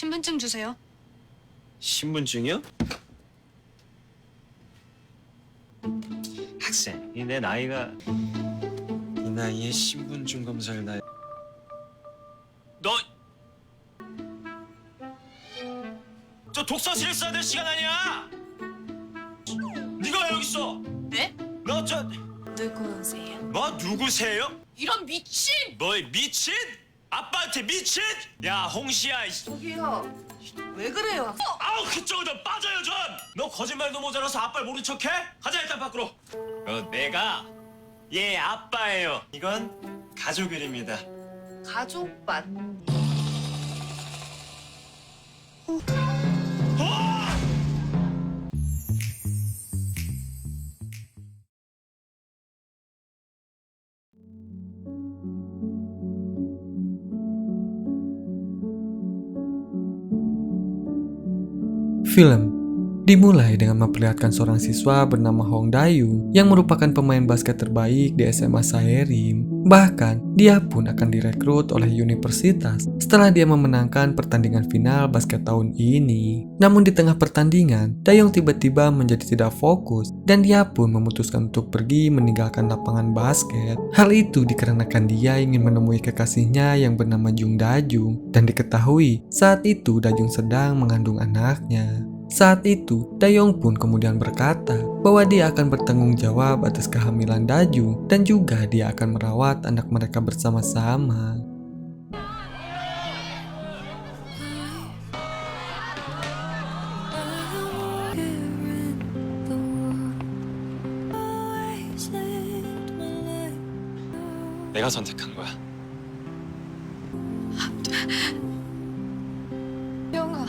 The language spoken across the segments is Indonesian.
신분증 주세요. 신분증이요? 학생, 내 나이가 이 나이에 신분증 검사를 너 저 독서실에 써야 될 시간 아니야? 네가 왜 여기 있어? 네? 너 누구세요? 뭐 누구세요? 이런 미친! 너희 미친? 아빠한테 미친? 야 홍시야 저기요. 왜 그래요, 학생? 아우 그쪽으로 좀 빠져요 좀! 너 거짓말도 모자라서 아빠를 모른 척해? 가자 일단 밖으로. 내가 얘 아빠예요. 이건 가족일입니다. 가족 맞니? Film dimulai dengan memperlihatkan seorang siswa bernama Hong Dayung yang merupakan pemain basket terbaik di SMA Saerim. Bahkan, dia pun akan direkrut oleh universitas setelah dia memenangkan pertandingan final basket tahun ini. Namun di tengah pertandingan, Dayung tiba-tiba menjadi tidak fokus dan dia pun memutuskan untuk pergi meninggalkan lapangan basket. Hal itu dikarenakan dia ingin menemui kekasihnya yang bernama Jung Dajung dan diketahui saat itu Dajung sedang mengandung anaknya. Saat itu, Dayong pun kemudian berkata bahwa dia akan bertanggung jawab atas kehamilan Dajung dan juga dia akan merawat anak mereka bersama-sama. 내가 선택한 거야. 영아.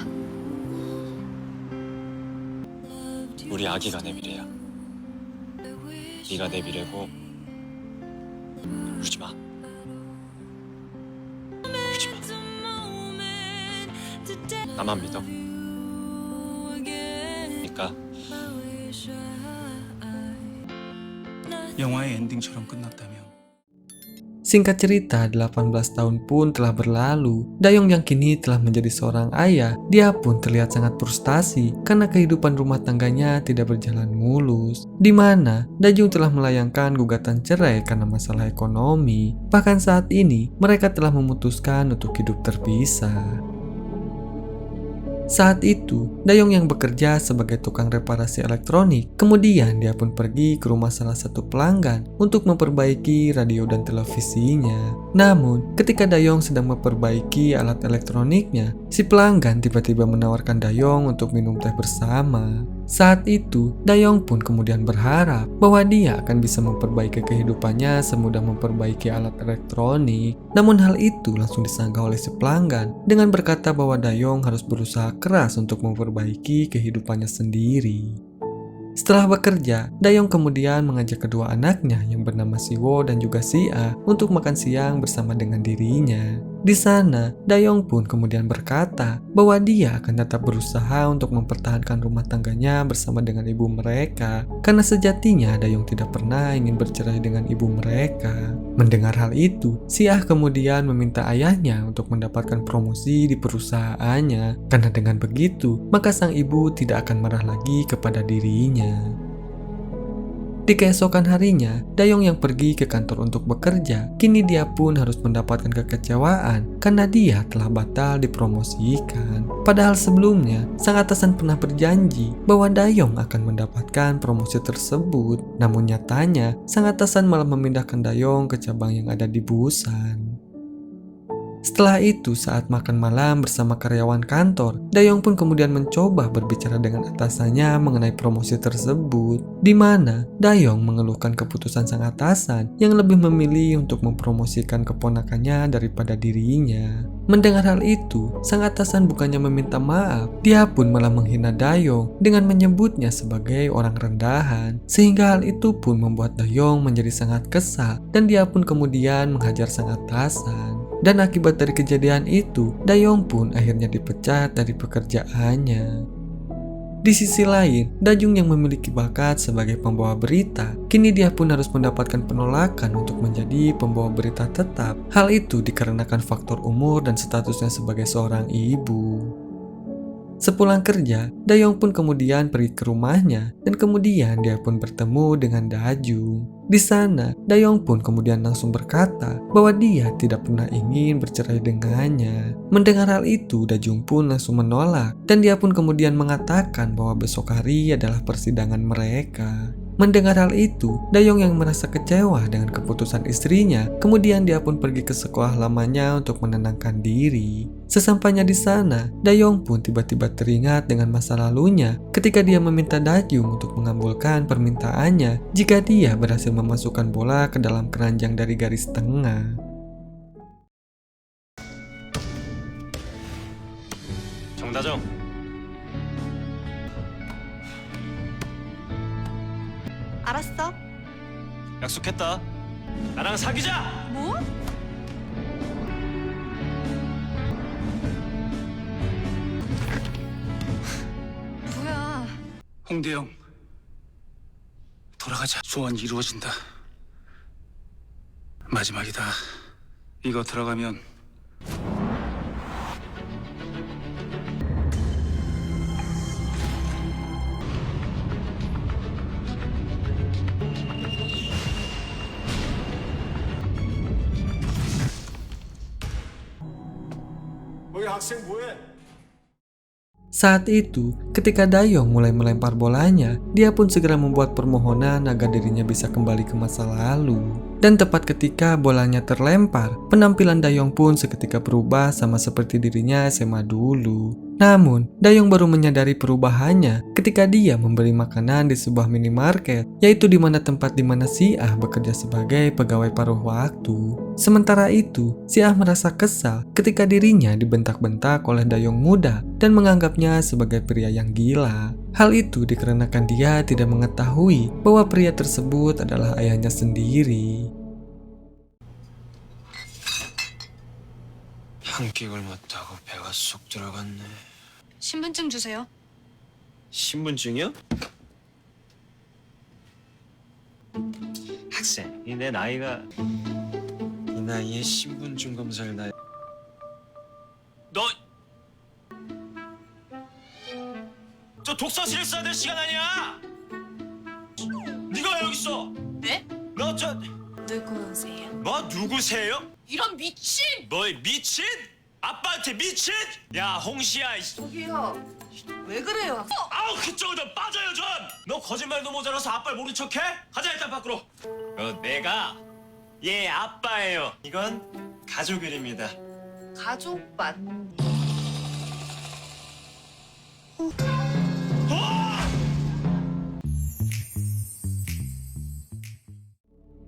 우리 아기가 내 미래야. 네가 내 미래고 울지 마. 울지 마. 나만 믿어. 그러니까 영화의 엔딩처럼 끝났다면 Singkat cerita, 18 tahun pun telah berlalu. Dayong yang kini telah menjadi seorang ayah, dia pun terlihat sangat frustasi karena kehidupan rumah tangganya tidak berjalan mulus. Di mana Dayung telah melayangkan gugatan cerai karena masalah ekonomi. Bahkan saat ini, mereka telah memutuskan untuk hidup terpisah. Saat itu, Dayong yang bekerja sebagai tukang reparasi elektronik, kemudian dia pun pergi ke rumah salah satu pelanggan untuk memperbaiki radio dan televisinya. Namun, ketika Dayong sedang memperbaiki alat elektroniknya, si pelanggan tiba-tiba menawarkan Dayong untuk minum teh bersama. Saat itu, Dayong pun kemudian berharap bahwa dia akan bisa memperbaiki kehidupannya semudah memperbaiki alat elektronik. Namun hal itu langsung disanggah oleh si pelanggan dengan berkata bahwa Dayong harus berusaha keras untuk memperbaiki kehidupannya sendiri. Setelah bekerja, Dayong kemudian mengajak kedua anaknya yang bernama Siwo dan juga Sia untuk makan siang bersama dengan dirinya. Di sana, Dayong pun kemudian berkata bahwa dia akan tetap berusaha untuk mempertahankan rumah tangganya bersama dengan ibu mereka, karena sejatinya Dayong tidak pernah ingin bercerai dengan ibu mereka. Mendengar hal itu, Sia kemudian meminta ayahnya untuk mendapatkan promosi di perusahaannya, karena dengan begitu, maka sang ibu tidak akan marah lagi kepada dirinya. Di keesokan harinya, Dayong yang pergi ke kantor untuk bekerja, kini dia pun harus mendapatkan kekecewaan karena dia telah batal dipromosikan. Padahal sebelumnya, sang atasan pernah berjanji bahwa Dayong akan mendapatkan promosi tersebut. Namun nyatanya, sang atasan malah memindahkan Dayong ke cabang yang ada di Busan. Setelah itu, saat makan malam bersama karyawan kantor, Dayong pun kemudian mencoba berbicara dengan atasannya mengenai promosi tersebut, di mana Dayong mengeluhkan keputusan sang atasan yang lebih memilih untuk mempromosikan keponakannya daripada dirinya. Mendengar hal itu, sang atasan bukannya meminta maaf, dia pun malah menghina Dayong dengan menyebutnya sebagai orang rendahan, sehingga hal itu pun membuat Dayong menjadi sangat kesal dan dia pun kemudian menghajar sang atasan. Dan akibat dari kejadian itu, Dayong pun akhirnya dipecat dari pekerjaannya. Di sisi lain, Dajung yang memiliki bakat sebagai pembawa berita, kini dia pun harus mendapatkan penolakan untuk menjadi pembawa berita tetap. Hal itu dikarenakan faktor umur dan statusnya sebagai seorang ibu. Sepulang kerja, Dayong pun kemudian pergi ke rumahnya dan kemudian dia pun bertemu dengan Dajung. Di sana, Dayong pun kemudian langsung berkata bahwa dia tidak pernah ingin bercerai dengannya. Mendengar hal itu, Dajung pun langsung menolak dan dia pun kemudian mengatakan bahwa besok hari adalah persidangan mereka. Mendengar hal itu, Dayong yang merasa kecewa dengan keputusan istrinya, kemudian dia pun pergi ke sekolah lamanya untuk menenangkan diri. Sesampainya di sana, Dayong pun tiba-tiba teringat dengan masa lalunya ketika dia meminta Dajung untuk mengabulkan permintaannya jika dia berhasil memasukkan bola ke dalam keranjang dari garis tengah. 정다정, 알았어. 약속했다. 나랑 사귀자. 뭐? 뭐야? 홍대영, 돌아가자. 소원이 이루어진다. 마지막이다. 이거 들어가면 거기 학생 뭐해? Saat itu, ketika Dayong mulai melempar bolanya, dia pun segera membuat permohonan agar dirinya bisa kembali ke masa lalu. Dan tepat ketika bolanya terlempar, penampilan Dayong pun seketika berubah sama seperti dirinya SMA dulu. Namun, Dayong baru menyadari perubahannya ketika dia membeli makanan di sebuah minimarket, yaitu di mana tempat di mana si Ah bekerja sebagai pegawai paruh waktu. Sementara itu, si Ah merasa kesal ketika dirinya dibentak-bentak oleh Dayong muda dan menganggapnya sebagai pria yang gila. Hal itu dikarenakan dia tidak mengetahui bahwa pria tersebut adalah ayahnya sendiri. 한끼를 못하고 배가 쏙 들어갔네. 신분증 주세요. 신분증이요? 학생, 내 나이가 이 나이에 신분증 검사를 나. 너, 저 독서실에 써야 될 시간 아니야? 네가 왜 여기 있어? 네? 너 저, 누구세요? 뭐 누구세요? 이런 미친! 뭐 미친? 아빠한테 미친? 야 홍시야. 저기요. 왜 그래요? 학생? 아우 그쪽으로 좀 빠져요 좀. 너 거짓말도 모자라서 아빠를 모른 척해? 가자 일단 밖으로. 내가 얘 아빠예요. 이건 가족 일입니다. 가족 맞...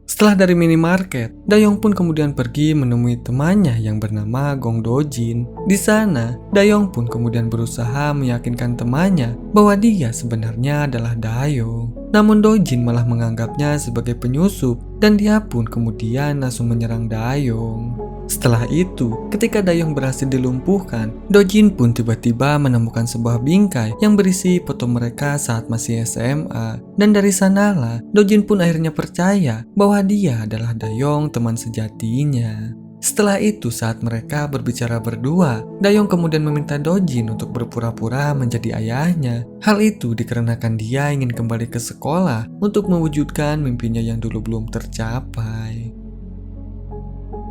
Setelah dari minimarket, Dayong pun kemudian pergi menemui temannya yang bernama Gong Dojin. Di sana, Dayong pun kemudian berusaha meyakinkan temannya bahwa dia sebenarnya adalah Dayong. Namun Dojin malah menganggapnya sebagai penyusup dan dia pun kemudian langsung menyerang Dayong. Setelah itu, ketika Dayong berhasil dilumpuhkan, Dojin pun tiba-tiba menemukan sebuah bingkai yang berisi foto mereka saat masih SMA. Dan dari sanalah, Dojin pun akhirnya percaya bahwa dia adalah Dayong, teman sejatinya. Setelah itu, saat mereka berbicara berdua, Dayong kemudian meminta Dojin untuk berpura-pura menjadi ayahnya. Hal itu dikarenakan dia ingin kembali ke sekolah untuk mewujudkan mimpinya yang dulu belum tercapai.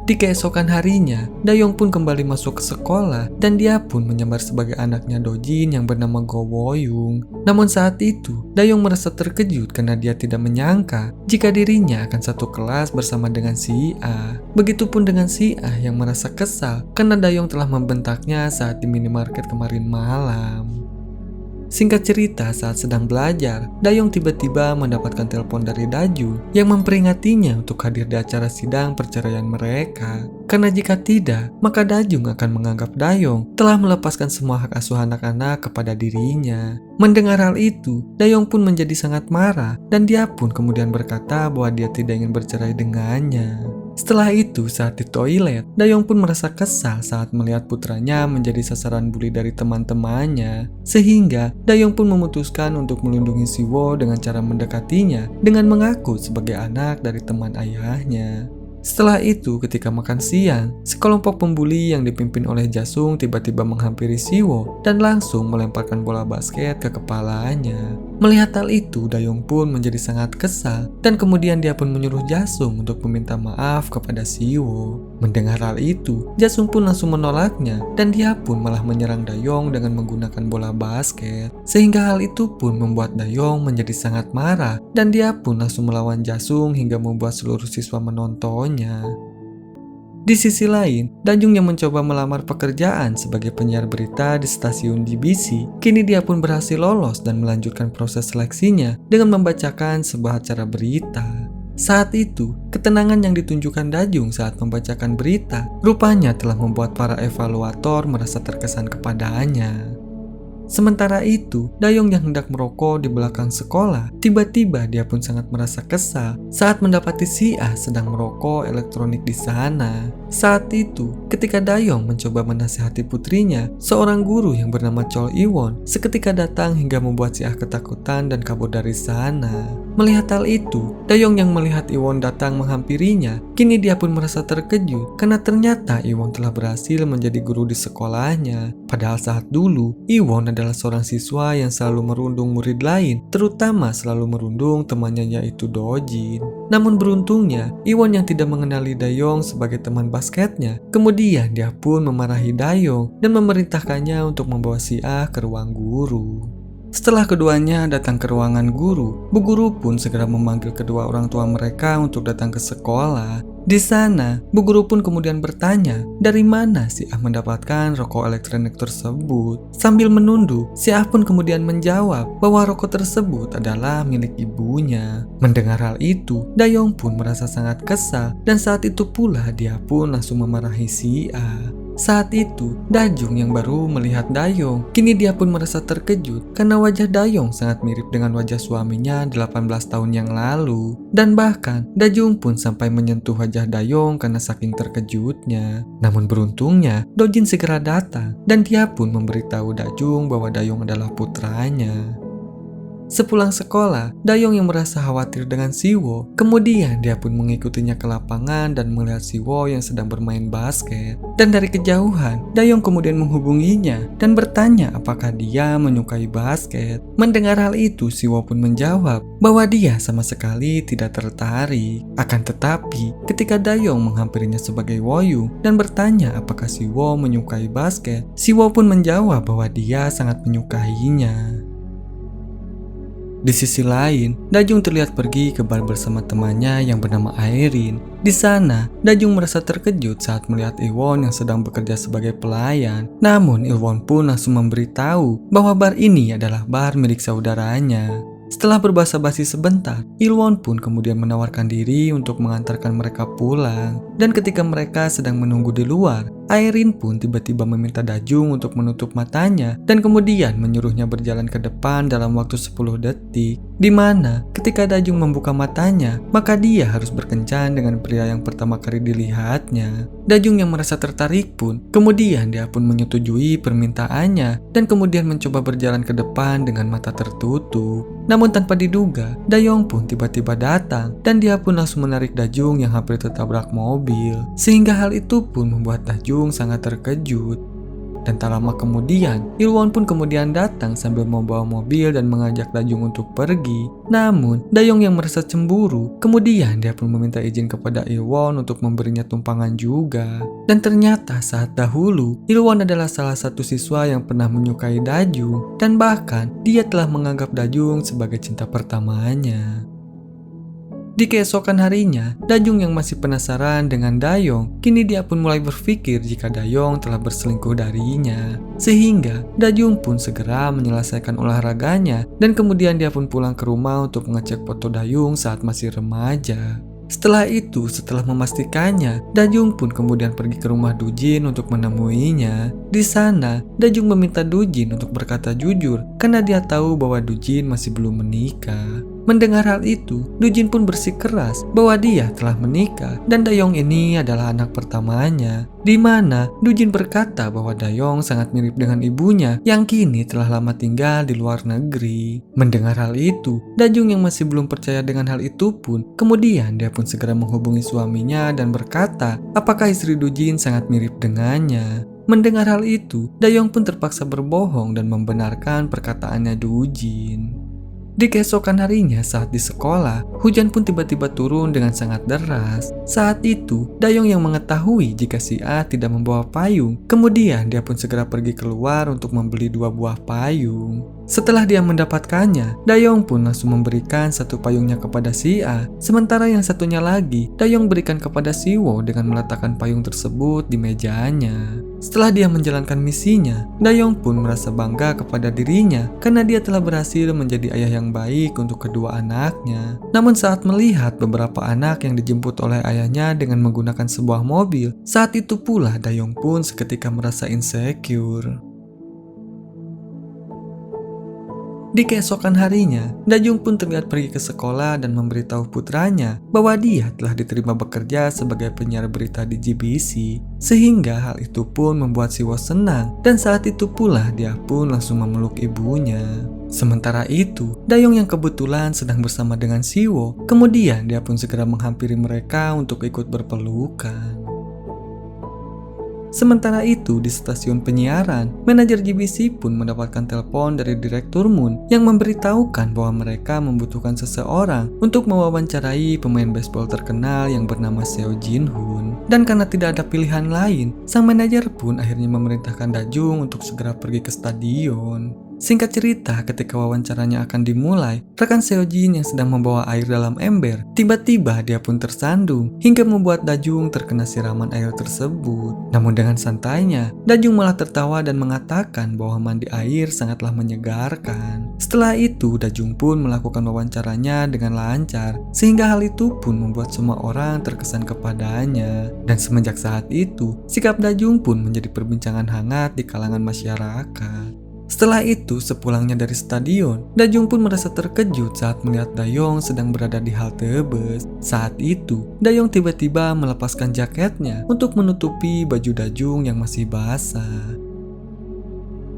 Di keesokan harinya, Dayong pun kembali masuk ke sekolah dan dia pun menyamar sebagai anaknya Dojin yang bernama Go Woyung. Namun saat itu, Dayong merasa terkejut karena dia tidak menyangka jika dirinya akan satu kelas bersama dengan si Ah. Begitupun dengan si Ah yang merasa kesal karena Dayong telah membentaknya saat di minimarket kemarin malam. Singkat cerita, saat sedang belajar, Dayong tiba-tiba mendapatkan telepon dari Daju yang memperingatinya untuk hadir di acara sidang perceraian mereka. Karena jika tidak, maka Dajung akan menganggap Dayong telah melepaskan semua hak asuh anak-anak kepada dirinya. Mendengar hal itu, Dayong pun menjadi sangat marah dan dia pun kemudian berkata bahwa dia tidak ingin bercerai dengannya. Setelah itu, saat di toilet, Dayong pun merasa kesal saat melihat putranya menjadi sasaran bully dari teman-temannya. Sehingga, Dayong pun memutuskan untuk melindungi Siwo dengan cara mendekatinya dengan mengaku sebagai anak dari teman ayahnya. Setelah itu, ketika makan siang, sekelompok pembuli yang dipimpin oleh Jasung tiba-tiba menghampiri Siwo dan langsung melemparkan bola basket ke kepalanya. Melihat hal itu, Dayong pun menjadi sangat kesal dan kemudian dia pun menyuruh Jasung untuk meminta maaf kepada Siwo. Mendengar hal itu, Jasung pun langsung menolaknya dan dia pun malah menyerang Dayong dengan menggunakan bola basket. Sehingga hal itu pun membuat Dayong menjadi sangat marah dan dia pun langsung melawan Jasung hingga membuat seluruh siswa menonton. Di sisi lain, Dajung yang mencoba melamar pekerjaan sebagai penyiar berita di stasiun DBC, kini dia pun berhasil lolos dan melanjutkan proses seleksinya dengan membacakan sebuah acara berita. Saat itu, ketenangan yang ditunjukkan Dajung saat membacakan berita rupanya telah membuat para evaluator merasa terkesan kepadanya. Sementara itu, Dayong yang hendak merokok di belakang sekolah, tiba-tiba dia pun sangat merasa kesal saat mendapati si Ah sedang merokok elektronik di sana. Saat itu, ketika Dayong mencoba menasihati putrinya, seorang guru yang bernama Chol Iwon seketika datang hingga membuat si Ah ketakutan dan kabur dari sana. Melihat hal itu, Dayong yang melihat Iwon datang menghampirinya, kini dia pun merasa terkejut karena ternyata Iwon telah berhasil menjadi guru di sekolahnya. Padahal saat dulu, Iwon adalah seorang siswa yang selalu merundung murid lain, terutama selalu merundung temannya yaitu Dojin. Namun beruntungnya, Iwon yang tidak mengenali Dayong sebagai teman basketnya, kemudian dia pun memarahi Dayong dan memerintahkannya untuk membawa si Ah ke ruang guru. Setelah keduanya datang ke ruangan guru, Bu Guru pun segera memanggil kedua orang tua mereka untuk datang ke sekolah. Di sana, Bu Guru pun kemudian bertanya, dari mana si Ah mendapatkan rokok elektronik tersebut. Sambil menunduk, si Ah pun kemudian menjawab bahwa rokok tersebut adalah milik ibunya. Mendengar hal itu, Dayong pun merasa sangat kesal dan saat itu pula dia pun langsung memarahi si Ah. Saat itu, Dajung yang baru melihat Dayong, kini dia pun merasa terkejut karena wajah Dayong sangat mirip dengan wajah suaminya 18 tahun yang lalu. Dan bahkan, Dajung pun sampai menyentuh wajah Dayong karena saking terkejutnya. Namun beruntungnya, Dojin segera datang dan dia pun memberitahu Dajung bahwa Dayong adalah putranya. Sepulang sekolah, Dayong yang merasa khawatir dengan Siwo, kemudian dia pun mengikutinya ke lapangan dan melihat Siwo yang sedang bermain basket. Dan dari kejauhan, Dayong kemudian menghubunginya dan bertanya apakah dia menyukai basket. Mendengar hal itu, Siwo pun menjawab bahwa dia sama sekali tidak tertarik. Akan tetapi, ketika Dayong menghampirinya sebagai Woyu dan bertanya apakah Siwo menyukai basket, Siwo pun menjawab bahwa dia sangat menyukainya. Di sisi lain, Dajung terlihat pergi ke bar bersama temannya yang bernama Airin. Di sana, Dajung merasa terkejut saat melihat Iwon yang sedang bekerja sebagai pelayan. Namun, Iwon pun langsung memberitahu bahwa bar ini adalah bar milik saudaranya. Setelah berbasa-basi sebentar, Ilwon pun kemudian menawarkan diri untuk mengantarkan mereka pulang. Dan ketika mereka sedang menunggu di luar, Airin pun tiba-tiba meminta Dajung untuk menutup matanya dan kemudian menyuruhnya berjalan ke depan dalam waktu 10 detik. Di mana ketika Dajung membuka matanya, maka dia harus berkencan dengan pria yang pertama kali dilihatnya. Dajung yang merasa tertarik pun, kemudian dia pun menyetujui permintaannya dan kemudian mencoba berjalan ke depan dengan mata tertutup. Namun tanpa diduga, Dayong pun tiba-tiba datang dan dia pun langsung menarik Dajung yang hampir tertabrak mobil. Sehingga hal itu pun membuat Dajung sangat terkejut. Dan tak lama kemudian, Ilwon pun kemudian datang sambil membawa mobil dan mengajak Dajung untuk pergi. Namun, Dayong yang merasa cemburu, kemudian dia pun meminta izin kepada Ilwon untuk memberinya tumpangan juga. Dan ternyata saat dahulu, Ilwon adalah salah satu siswa yang pernah menyukai Dajung, dan bahkan dia telah menganggap Dajung sebagai cinta pertamanya. Di keesokan harinya, Dajung yang masih penasaran dengan Dayong, kini dia pun mulai berpikir jika Dayong telah berselingkuh darinya. Sehingga, Dajung pun segera menyelesaikan olahraganya dan kemudian dia pun pulang ke rumah untuk mengecek foto Dayung saat masih remaja. Setelah itu, setelah memastikannya, Dajung pun kemudian pergi ke rumah Dujin untuk menemuinya. Di sana, Dajung meminta Dujin untuk berkata jujur karena dia tahu bahwa Dujin masih belum menikah. Mendengar hal itu, Dujin pun bersikeras bahwa dia telah menikah dan Dayong ini adalah anak pertamanya. Di mana Dujin berkata bahwa Dayong sangat mirip dengan ibunya yang kini telah lama tinggal di luar negeri. Mendengar hal itu, Dajung yang masih belum percaya dengan hal itu pun, kemudian dia pun segera menghubungi suaminya dan berkata apakah istri Dujin sangat mirip dengannya. Mendengar hal itu, Dayong pun terpaksa berbohong dan membenarkan perkataannya Dujin. Di keesokan harinya saat di sekolah, hujan pun tiba-tiba turun dengan sangat deras. Saat itu, Dayong yang mengetahui jika si A tidak membawa payung, kemudian dia pun segera pergi keluar untuk membeli 2 buah payung. Setelah dia mendapatkannya, Dayong pun langsung memberikan satu payungnya kepada si A, sementara yang satunya lagi, Dayong berikan kepada si Wo dengan meletakkan payung tersebut di mejanya. Setelah dia menjalankan misinya, Dayong pun merasa bangga kepada dirinya karena dia telah berhasil menjadi ayah yang baik untuk kedua anaknya. Namun saat melihat beberapa anak yang dijemput oleh ayahnya dengan menggunakan sebuah mobil, saat itu pula Dayong pun seketika merasa insecure. Di keesokan harinya, Dajung pun terlihat pergi ke sekolah dan memberitahu putranya bahwa dia telah diterima bekerja sebagai penyiar berita di GBC. Sehingga hal itu pun membuat Siwo senang dan saat itu pula dia pun langsung memeluk ibunya. Sementara itu, Dayong yang kebetulan sedang bersama dengan Siwo, kemudian dia pun segera menghampiri mereka untuk ikut berpelukan. Sementara itu, di stasiun penyiaran, manajer GBC pun mendapatkan telepon dari Direktur Moon yang memberitahukan bahwa mereka membutuhkan seseorang untuk mewawancarai pemain baseball terkenal yang bernama Seo Jin Hoon. Dan karena tidak ada pilihan lain, sang manajer pun akhirnya memerintahkan Dajung untuk segera pergi ke stadion. Singkat cerita, ketika wawancaranya akan dimulai, rekan Seojin yang sedang membawa air dalam ember, tiba-tiba dia pun tersandung hingga membuat Dajung terkena siraman air tersebut. Namun dengan santainya, Dajung malah tertawa dan mengatakan bahwa mandi air sangatlah menyegarkan. Setelah itu, Dajung pun melakukan wawancaranya dengan lancar, sehingga hal itu pun membuat semua orang terkesan kepadanya. Dan semenjak saat itu, sikap Dajung pun menjadi perbincangan hangat di kalangan masyarakat. Setelah itu, sepulangnya dari stadion, Dajung pun merasa terkejut saat melihat Dayong sedang berada di halte bus. Saat itu, Dayong tiba-tiba melepaskan jaketnya untuk menutupi baju Dajung yang masih basah.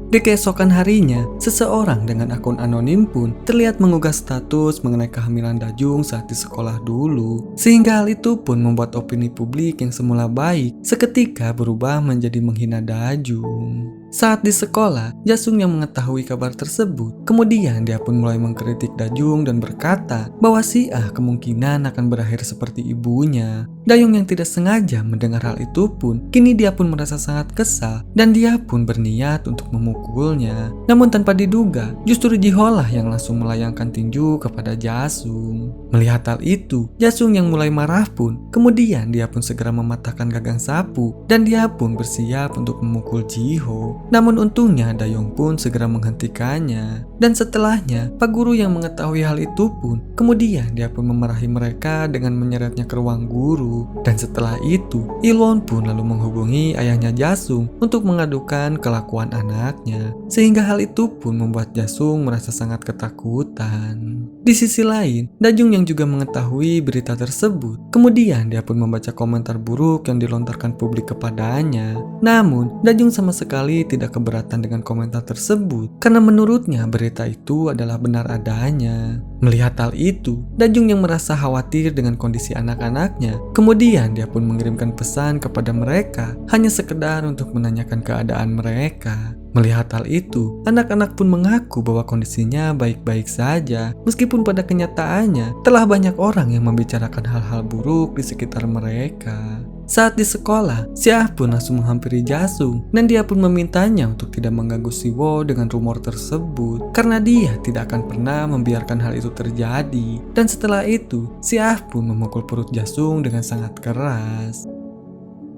Di keesokan harinya, seseorang dengan akun anonim pun terlihat mengunggah status mengenai kehamilan Dajung saat di sekolah dulu. Sehingga hal itu pun membuat opini publik yang semula baik seketika berubah menjadi menghina Dajung. Saat di sekolah, Jasung yang mengetahui kabar tersebut, kemudian dia pun mulai mengkritik Dajung dan berkata bahwa si Ah kemungkinan akan berakhir seperti ibunya. Dayong yang tidak sengaja mendengar hal itu pun, kini dia pun merasa sangat kesal dan dia pun berniat untuk memukulnya. Namun tanpa diduga, justru Jiholah yang langsung melayangkan tinju kepada Jasung. Melihat hal itu, Jasung yang mulai marah pun, kemudian dia pun segera mematahkan gagang sapu dan dia pun bersiap untuk memukul Jiho. Namun untungnya Dayong pun segera menghentikannya. Dan setelahnya, Pak Guru yang mengetahui hal itu pun, kemudian dia pun memarahi mereka dengan menyeretnya ke ruang guru. Dan setelah itu, Ilwon pun lalu menghubungi ayahnya Jasung untuk mengadukan kelakuan anaknya. Sehingga hal itu pun membuat Jasung merasa sangat ketakutan. Di sisi lain, Dajung yang juga mengetahui berita tersebut, kemudian dia pun membaca komentar buruk yang dilontarkan publik kepadanya. Namun, Dajung sama sekali tidak keberatan dengan komentar tersebut karena menurutnya berita itu adalah benar adanya. Melihat hal itu, Dajung yang merasa khawatir dengan kondisi anak-anaknya, kemudian dia pun mengirimkan pesan kepada mereka hanya sekedar untuk menanyakan keadaan mereka. Melihat hal itu, anak-anak pun mengaku bahwa kondisinya baik-baik saja, meskipun pada kenyataannya telah banyak orang yang membicarakan hal-hal buruk di sekitar mereka. Saat di sekolah, si Ah pun langsung menghampiri Jasung dan dia pun memintanya untuk tidak mengganggu Siwo dengan rumor tersebut karena dia tidak akan pernah membiarkan hal itu terjadi. Dan setelah itu, si Ah pun memukul perut Jasung dengan sangat keras.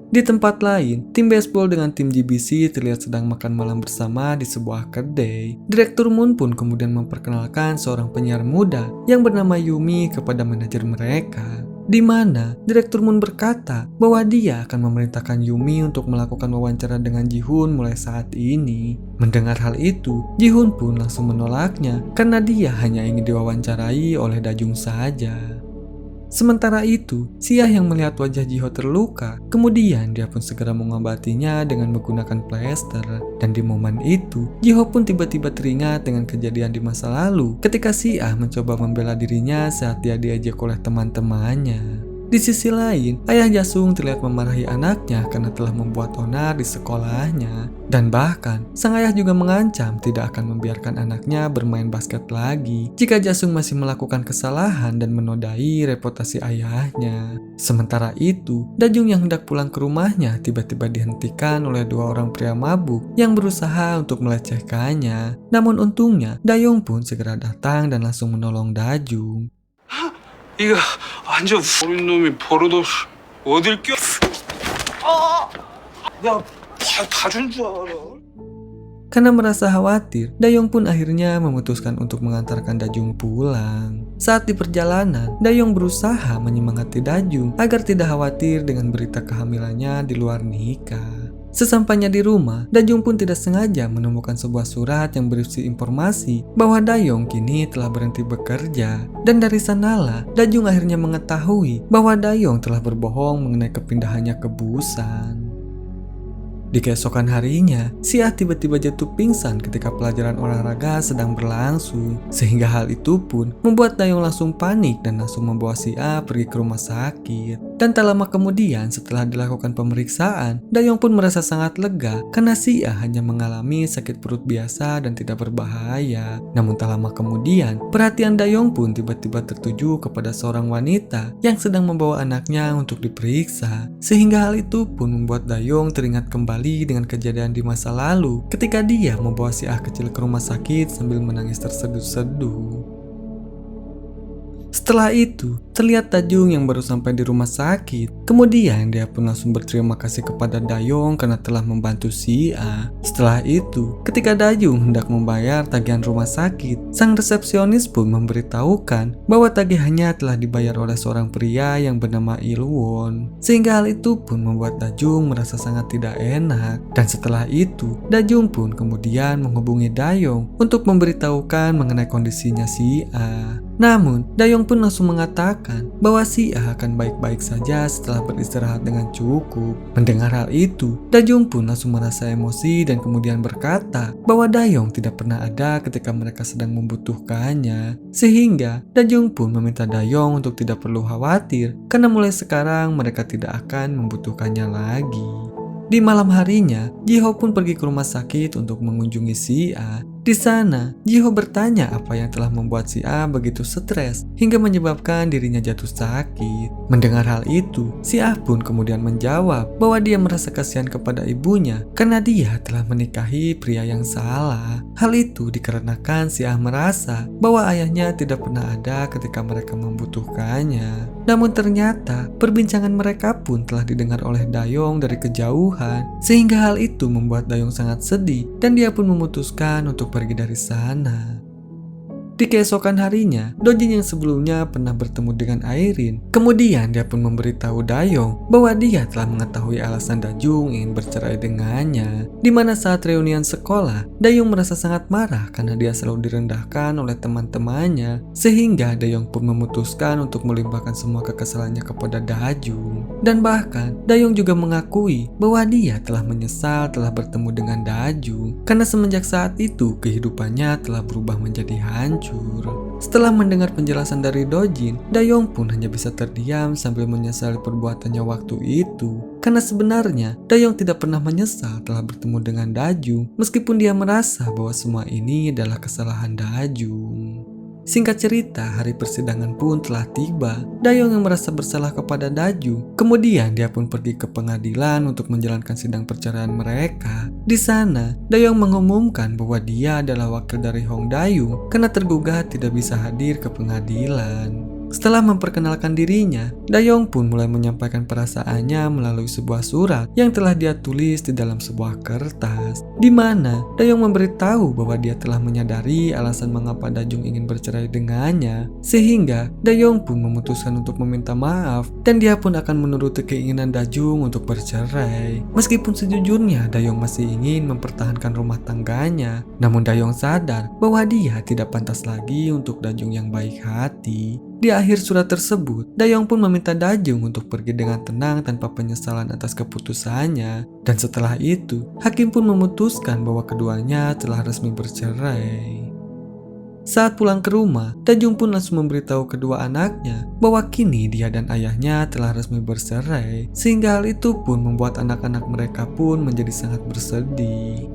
Di tempat lain, tim baseball dengan tim GBC terlihat sedang makan malam bersama di sebuah kedai. Direktur Moon pun kemudian memperkenalkan seorang penyiar muda yang bernama Yumi kepada manajer mereka. di mana Direktur Moon berkata bahwa dia akan memerintahkan Yumi untuk melakukan wawancara dengan Ji-hoon mulai saat ini. Mendengar hal itu, Ji-hoon pun langsung menolaknya karena dia hanya ingin diwawancarai oleh Dajung saja. Sementara itu, Siah yang melihat wajah Ji-ho terluka, kemudian dia pun segera mengobatinya dengan menggunakan plester. Dan di momen itu, Ji-ho pun tiba-tiba teringat dengan kejadian di masa lalu ketika Siah mencoba membela dirinya saat dia diajak oleh teman-temannya. Di sisi lain, ayah Jasung terlihat memarahi anaknya karena telah membuat onar di sekolahnya. Dan bahkan, sang ayah juga mengancam tidak akan membiarkan anaknya bermain basket lagi jika Jasung masih melakukan kesalahan dan menodai reputasi ayahnya. Sementara itu, Dajung yang hendak pulang ke rumahnya tiba-tiba dihentikan oleh dua orang pria mabuk yang berusaha untuk melecehkannya. Namun untungnya, Dayong pun segera datang dan langsung menolong Dajung. 이거 완전 어린 놈이 버릇없이 어딜 껴? 내가 다 준 줄 알아. Karena merasa khawatir, Dayong pun akhirnya memutuskan untuk mengantarkan Dajung pulang. Saat di perjalanan, Dayong berusaha menyemangati Dajung agar tidak khawatir dengan berita kehamilannya di luar nikah. Sesampainya di rumah, Dajung pun tidak sengaja menemukan sebuah surat yang berisi informasi bahwa Dayong kini telah berhenti bekerja. Dan dari sanalah, Dajung akhirnya mengetahui bahwa Dayong telah berbohong mengenai kepindahannya ke Busan. Di keesokan harinya, Siah tiba-tiba jatuh pingsan ketika pelajaran olahraga sedang berlangsung. Sehingga hal itu pun membuat Dayong langsung panik dan langsung membawa Siah pergi ke rumah sakit. Dan tak lama kemudian setelah dilakukan pemeriksaan, Dayong pun merasa sangat lega karena Siah hanya mengalami sakit perut biasa dan tidak berbahaya. Namun tak lama kemudian, perhatian Dayong pun tiba-tiba tertuju kepada seorang wanita yang sedang membawa anaknya untuk diperiksa. Sehingga hal itu pun membuat Dayong teringat kembali dengan kejadian di masa lalu ketika dia membawa Siah kecil ke rumah sakit sambil menangis terseduh-seduh. Setelah itu, terlihat Dajung yang baru sampai di rumah sakit. Kemudian dia pun langsung berterima kasih kepada Dayong karena telah membantu Siah. Setelah itu, ketika Dajung hendak membayar tagihan rumah sakit, sang resepsionis pun memberitahukan bahwa tagihannya telah dibayar oleh seorang pria yang bernama Ilwon. Sehingga hal itu pun membuat Dajung merasa sangat tidak enak. Dan setelah itu, Dajung pun kemudian menghubungi Dayong untuk memberitahukan mengenai kondisinya Siah. Namun, Dayong pun langsung mengatakan bahwa Siah akan baik-baik saja setelah beristirahat dengan cukup. Mendengar hal itu, Dajung pun langsung merasa emosi dan kemudian berkata bahwa Dayong tidak pernah ada ketika mereka sedang membutuhkannya. Sehingga, Dajung pun meminta Dayong untuk tidak perlu khawatir karena mulai sekarang mereka tidak akan membutuhkannya lagi. Di malam harinya, Ji-ho pun pergi ke rumah sakit untuk mengunjungi Siah. Di sana, Ji-ho bertanya apa yang telah membuat Siah begitu stres hingga menyebabkan dirinya jatuh sakit. Mendengar hal itu, Siah pun kemudian menjawab bahwa dia merasa kasihan kepada ibunya karena dia telah menikahi pria yang salah. Hal itu dikarenakan Siah merasa bahwa ayahnya tidak pernah ada ketika mereka membutuhkannya. Namun ternyata perbincangan mereka pun telah didengar oleh Dayong dari kejauhan, sehingga hal itu membuat Dayong sangat sedih dan dia pun memutuskan untuk pergi dari sana. Di keesokan harinya, Dojin yang sebelumnya pernah bertemu dengan Airin, kemudian dia pun memberitahu Dayong bahwa dia telah mengetahui alasan Dajung ingin bercerai dengannya. Di mana saat reunian sekolah, Dayong merasa sangat marah karena dia selalu direndahkan oleh teman-temannya, sehingga Dayong pun memutuskan untuk melimpahkan semua kekesalannya kepada Dajung. Dan bahkan, Dayong juga mengakui bahwa dia telah menyesal telah bertemu dengan Dajung, karena semenjak saat itu kehidupannya telah berubah menjadi hancur. Setelah mendengar penjelasan dari Dojin, Dayong pun hanya bisa terdiam sambil menyesali perbuatannya waktu itu. Karena sebenarnya Dayong tidak pernah menyesal telah bertemu dengan Dajung, meskipun dia merasa bahwa semua ini adalah kesalahan Dajung. Singkat cerita, hari persidangan pun telah tiba. Dayong yang merasa bersalah kepada Dajung, kemudian dia pun pergi ke pengadilan untuk menjalankan sidang perceraian mereka. Di sana, Dayong mengumumkan bahwa dia adalah wakil dari Hong Dayung karena tergugat tidak bisa hadir ke pengadilan. Setelah memperkenalkan dirinya, Dayong pun mulai menyampaikan perasaannya melalui sebuah surat yang telah dia tulis di dalam sebuah kertas, di mana Dayong memberitahu bahwa dia telah menyadari alasan mengapa Dajung ingin bercerai dengannya, sehingga Dayong pun memutuskan untuk meminta maaf dan dia pun akan menuruti keinginan Dajung untuk bercerai. Meskipun sejujurnya Dayong masih ingin mempertahankan rumah tangganya, namun Dayong sadar bahwa dia tidak pantas lagi untuk Dajung yang baik hati. Di akhir surat tersebut, Dayong pun meminta Dajung untuk pergi dengan tenang tanpa penyesalan atas keputusannya. Dan setelah itu, hakim pun memutuskan bahwa keduanya telah resmi bercerai. Saat pulang ke rumah, Dajung pun langsung memberitahu kedua anaknya bahwa kini dia dan ayahnya telah resmi bercerai, sehingga hal itu pun membuat anak-anak mereka pun menjadi sangat bersedih.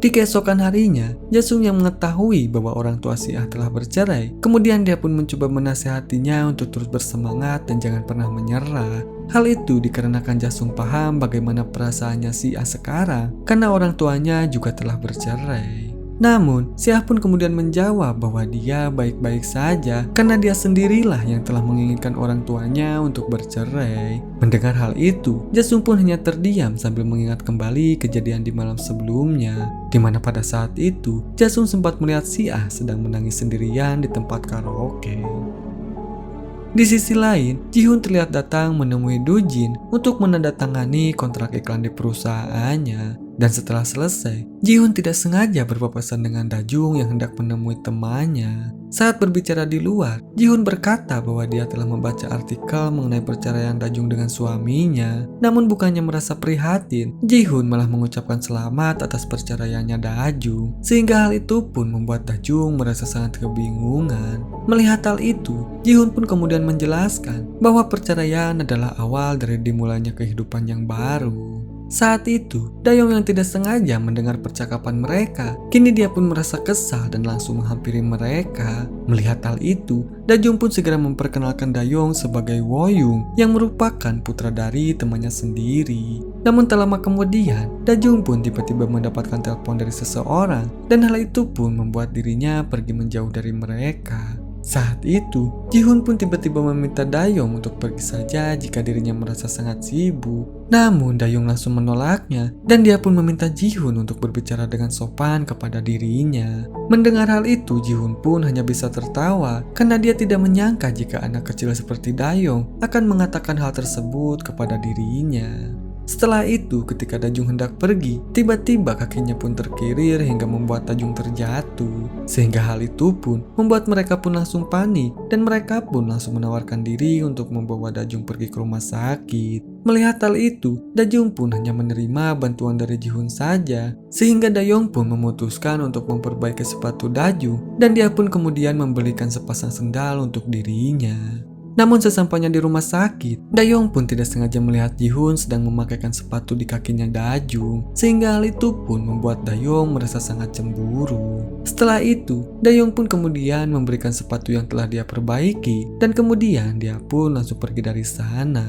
Di keesokan harinya, Jasung yang mengetahui bahwa orang tua si Ah telah bercerai, kemudian dia pun mencoba menasihatinya untuk terus bersemangat dan jangan pernah menyerah. Hal itu dikarenakan Jasung paham bagaimana perasaannya si Ah sekarang karena orang tuanya juga telah bercerai. Namun, si Ah pun kemudian menjawab bahwa dia baik-baik saja karena dia sendirilah yang telah menginginkan orang tuanya untuk bercerai. Mendengar hal itu, Jasung pun hanya terdiam sambil mengingat kembali kejadian di malam sebelumnya, di mana pada saat itu, Jasung sempat melihat si Ah sedang menangis sendirian di tempat karaoke. Di sisi lain, Ji-hoon terlihat datang menemui Do-jin untuk menandatangani kontrak iklan di perusahaannya. Dan setelah selesai, Ji-hoon tidak sengaja berpapasan dengan Dajung yang hendak menemui temannya. Saat berbicara di luar, Ji-hoon berkata bahwa dia telah membaca artikel mengenai perceraian Dajung dengan suaminya. Namun bukannya merasa prihatin, Ji-hoon malah mengucapkan selamat atas perceraiannya Dajung. Sehingga hal itu pun membuat Dajung merasa sangat kebingungan. Melihat hal itu, Ji-hoon pun kemudian menjelaskan bahwa perceraian adalah awal dari dimulainya kehidupan yang baru. Saat itu, Dayong yang tidak sengaja mendengar percakapan mereka, kini dia pun merasa kesal dan langsung menghampiri mereka. Melihat hal itu, Dajung pun segera memperkenalkan Dayong sebagai Woyung yang merupakan putra dari temannya sendiri. Namun tak lama kemudian, Dajung pun tiba-tiba mendapatkan telepon dari seseorang dan hal itu pun membuat dirinya pergi menjauh dari mereka. Saat itu, Ji-hoon pun tiba-tiba meminta Dayong untuk pergi saja jika dirinya merasa sangat sibuk. Namun Dayong langsung menolaknya dan dia pun meminta Ji-hoon untuk berbicara dengan sopan kepada dirinya. Mendengar hal itu, Ji-hoon pun hanya bisa tertawa karena dia tidak menyangka jika anak kecil seperti Dayong akan mengatakan hal tersebut kepada dirinya. Setelah itu, ketika Dajung hendak pergi, tiba-tiba kakinya pun terkirir hingga membuat Dajung terjatuh. Sehingga hal itu pun membuat mereka pun langsung panik dan mereka pun langsung menawarkan diri untuk membawa Dajung pergi ke rumah sakit. Melihat hal itu, Dajung pun hanya menerima bantuan dari Ji-hoon saja, sehingga Dayong pun memutuskan untuk memperbaiki sepatu Dajung dan dia pun kemudian membelikan sepasang sendal untuk dirinya. Namun sesampainya di rumah sakit, Dayong pun tidak sengaja melihat Ji-hoon sedang memakaikan sepatu di kakinya Dajung, sehingga hal itu pun membuat Dayong merasa sangat cemburu. Setelah itu, Dayong pun kemudian memberikan sepatu yang telah dia perbaiki, dan kemudian dia pun langsung pergi dari sana.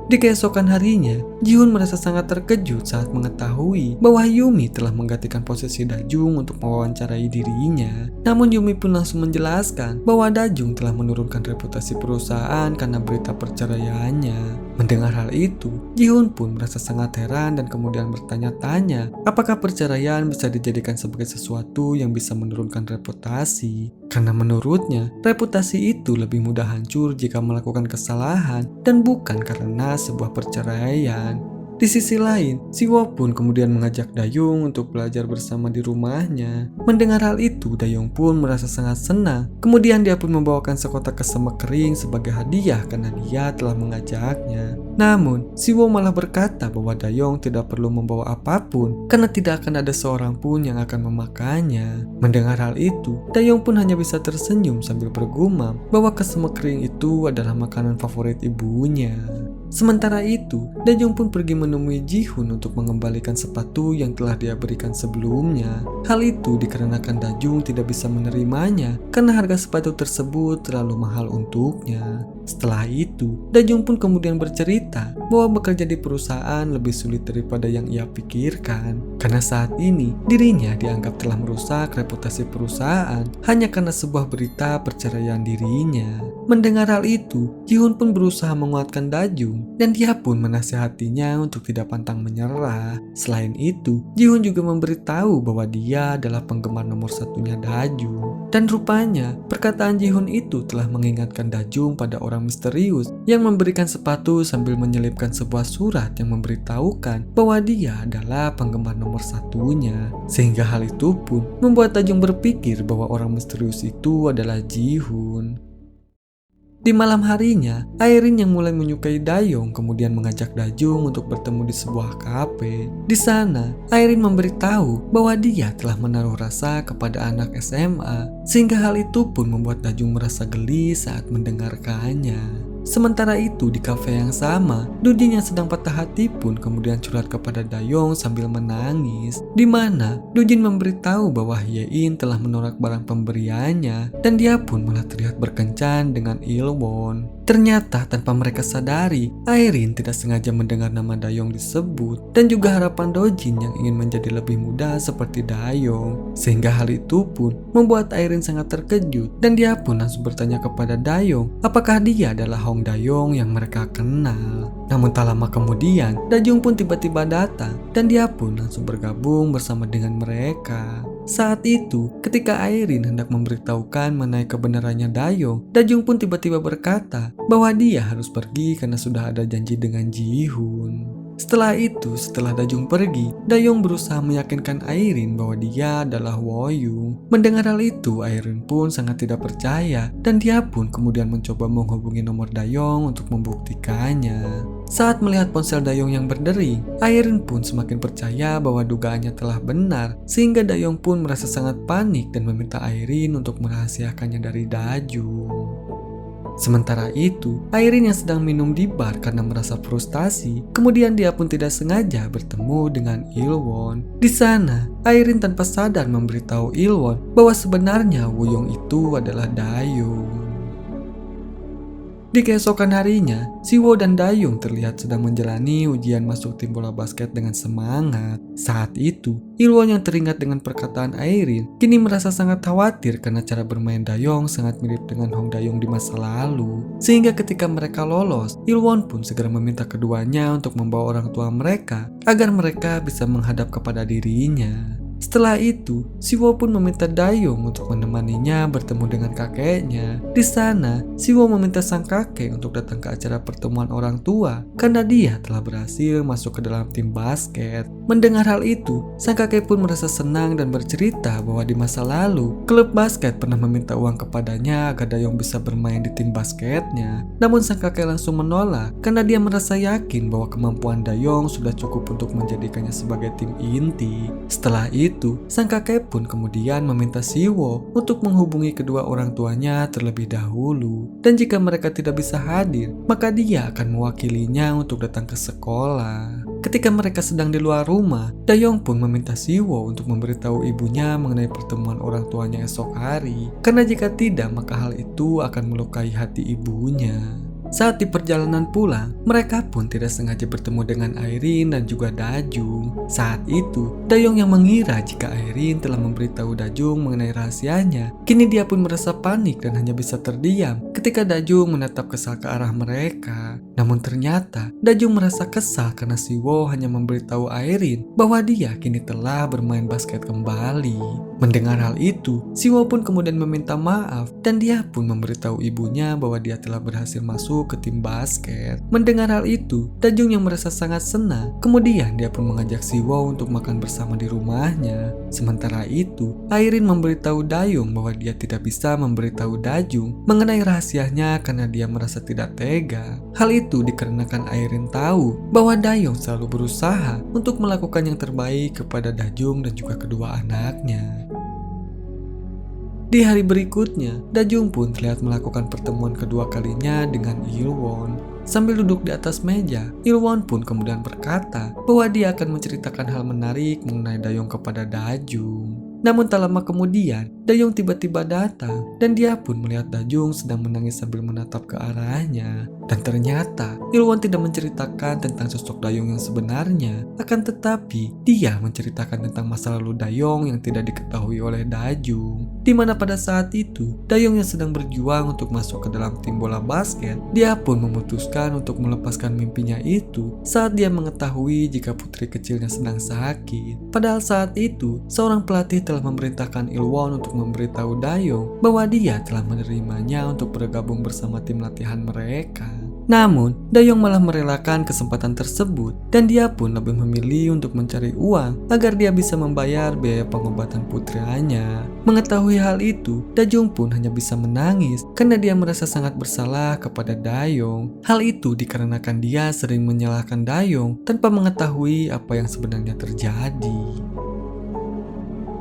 Di keesokan harinya, Ji-hoon merasa sangat terkejut saat mengetahui bahwa Yumi telah menggantikan posisi Dajung untuk mewawancarai dirinya. Namun Yumi pun langsung menjelaskan bahwa Dajung telah menurunkan reputasi perusahaan karena berita perceraiannya. Mendengar hal itu, Ji-hoon pun merasa sangat heran dan kemudian bertanya-tanya apakah perceraian bisa dijadikan sebagai sesuatu yang bisa menurunkan reputasi. Karena menurutnya, reputasi itu lebih mudah hancur jika melakukan kesalahan dan bukan karena sebuah perceraian. Di sisi lain, Siwo pun kemudian mengajak Dayung untuk belajar bersama di rumahnya. Mendengar hal itu, Dayung pun merasa sangat senang. Kemudian dia pun membawakan sekotak kesemek kering sebagai hadiah karena dia telah mengajaknya. Namun, Siwo malah berkata bahwa Dayung tidak perlu membawa apapun karena tidak akan ada seorang pun yang akan memakannya. Mendengar hal itu, Dayung pun hanya bisa tersenyum sambil bergumam bahwa kesemek kering itu adalah makanan favorit ibunya. Sementara itu, Dajung pun pergi menemui Ji-hoon untuk mengembalikan sepatu yang telah dia berikan sebelumnya. Hal itu dikarenakan Dajung tidak bisa menerimanya karena harga sepatu tersebut terlalu mahal untuknya. Setelah itu, Dajung pun kemudian bercerita bercerita bahwa bekerja di perusahaan lebih sulit daripada yang ia pikirkan. Karena saat ini dirinya dianggap telah merusak reputasi perusahaan hanya karena sebuah berita perceraian dirinya. Mendengar hal itu, Ji-hoon pun berusaha menguatkan Dajung dan dia pun menasihatinya untuk tidak pantang menyerah. Selain itu, Ji-hoon juga memberitahu bahwa dia adalah penggemar nomor satunya Dajung. Dan rupanya, perkataan Ji-hoon itu telah mengingatkan Dajung pada orang misterius yang memberikan sepatu sambil menyelipkan sebuah surat yang memberitahukan bahwa dia adalah penggemar nomor satunya. Sehingga hal itu pun membuat Dajung berpikir bahwa orang misterius itu adalah Ji-hoon. Di malam harinya, Airin yang mulai menyukai Dayong kemudian mengajak Dajung untuk bertemu di sebuah kafe. Di sana, Airin memberitahu bahwa dia telah menaruh rasa kepada anak SMA, sehingga hal itu pun membuat Dajung merasa geli saat mendengarkannya. Sementara itu di kafe yang sama, Dujin yang sedang patah hati pun kemudian curhat kepada Dayong sambil menangis, di mana Dujin memberitahu bahwa Hye-in telah menolak barang pemberiannya dan dia pun malah terlihat berkencan dengan Il-won. Ternyata tanpa mereka sadari, Airin tidak sengaja mendengar nama Dayong disebut dan juga harapan Dojin yang ingin menjadi lebih muda seperti Dayong. Sehingga hal itu pun membuat Airin sangat terkejut dan dia pun langsung bertanya kepada Dayong apakah dia adalah Hong Dayong yang mereka kenal. Namun tak lama kemudian, Dajung pun tiba-tiba datang dan dia pun langsung bergabung bersama dengan mereka. Saat itu, ketika Airin hendak memberitahukan mengenai kebenarannya Dayong, Dajung pun tiba-tiba berkata bahwa dia harus pergi karena sudah ada janji dengan Ji-hoon. Setelah itu, setelah Dajung pergi, Dayong berusaha meyakinkan Airin bahwa dia adalah Woyung. Mendengar hal itu, Airin pun sangat tidak percaya dan dia pun kemudian mencoba menghubungi nomor Dayong untuk membuktikannya. Saat melihat ponsel Dayong yang berdering, Airin pun semakin percaya bahwa dugaannya telah benar, sehingga Dayong pun merasa sangat panik dan meminta Airin untuk merahasiakannya dari Dajung. Sementara itu, Airin yang sedang minum di bar karena merasa frustasi, kemudian dia pun tidak sengaja bertemu dengan Il-won. Di sana, Airin tanpa sadar memberitahu Il-won bahwa sebenarnya Woyong itu adalah Dayong. Di keesokan harinya, Siwo dan Dayung terlihat sedang menjalani ujian masuk tim bola basket dengan semangat. Saat itu, Il-won yang teringat dengan perkataan Airin kini merasa sangat khawatir karena cara bermain Dayong sangat mirip dengan Hong Dayong di masa lalu. Sehingga ketika mereka lolos, Il-won pun segera meminta keduanya untuk membawa orang tua mereka agar mereka bisa menghadap kepada dirinya. Setelah itu, Siwo pun meminta Dayong untuk menemaninya bertemu dengan kakeknya. Di sana, Siwo meminta sang kakek untuk datang ke acara pertemuan orang tua karena dia telah berhasil masuk ke dalam tim basket. Mendengar hal itu, sang kakek pun merasa senang dan bercerita bahwa di masa lalu, klub basket pernah meminta uang kepadanya agar Dayong bisa bermain di tim basketnya. Namun sang kakek langsung menolak karena dia merasa yakin bahwa kemampuan Dayong sudah cukup untuk menjadikannya sebagai tim inti. Setelah itu, sang kakek pun kemudian meminta Siwo untuk menghubungi kedua orang tuanya terlebih dahulu. Dan jika mereka tidak bisa hadir, maka dia akan mewakilinya untuk datang ke sekolah. Ketika mereka sedang di luar rumah, Dayong pun meminta Siwo untuk memberitahu ibunya mengenai pertemuan orang tuanya esok hari. Karena jika tidak, maka hal itu akan melukai hati ibunya. Saat di perjalanan pulang, mereka pun tidak sengaja bertemu dengan Airin dan juga Dajung. Saat itu, Dayong yang mengira jika Airin telah memberitahu Dajung mengenai rahasianya, kini dia pun merasa panik dan hanya bisa terdiam ketika Dajung menatap kesal ke arah mereka. Namun ternyata, Dajung merasa kesal karena Siwo hanya memberitahu Airin bahwa dia kini telah bermain basket kembali. Mendengar hal itu, Siwo pun kemudian meminta maaf dan dia pun memberitahu ibunya bahwa dia telah berhasil masuk ke tim basket. Mendengar hal itu, Dajung yang merasa sangat senang, kemudian dia pun mengajak Siwo untuk makan bersama di rumahnya. Sementara itu, Airin memberitahu Dayung bahwa dia tidak bisa memberitahu Dajung mengenai rahasianya karena dia merasa tidak tega. Hal itu dikarenakan Airin tahu bahwa Dayung selalu berusaha untuk melakukan yang terbaik kepada Dajung dan juga kedua anaknya. Di hari berikutnya, Dajung pun terlihat melakukan pertemuan kedua kalinya dengan Il-won. Sambil duduk di atas meja, Il-won pun kemudian berkata bahwa dia akan menceritakan hal menarik mengenai Dayong kepada Dajung. Namun tak lama kemudian, Dayong tiba-tiba datang dan dia pun melihat Dajung sedang menangis sambil menatap ke arahnya. Dan ternyata Ilwon tidak menceritakan tentang sosok Dayong yang sebenarnya, akan tetapi dia menceritakan tentang masa lalu Dayong yang tidak diketahui oleh Dajung. Dimana pada saat itu, Dayong yang sedang berjuang untuk masuk ke dalam tim bola basket, dia pun memutuskan untuk melepaskan mimpinya itu saat dia mengetahui jika putri kecilnya sedang sakit. Padahal saat itu, seorang pelatih telah memerintahkan Ilwon untuk memberitahu Dayong bahwa dia telah menerimanya untuk bergabung bersama tim latihan mereka. Namun, Dayong malah merelakan kesempatan tersebut dan dia pun lebih memilih untuk mencari uang agar dia bisa membayar biaya pengobatan putranya. Mengetahui hal itu, Dajung pun hanya bisa menangis karena dia merasa sangat bersalah kepada Dayong. Hal itu dikarenakan dia sering menyalahkan Dayong tanpa mengetahui apa yang sebenarnya terjadi.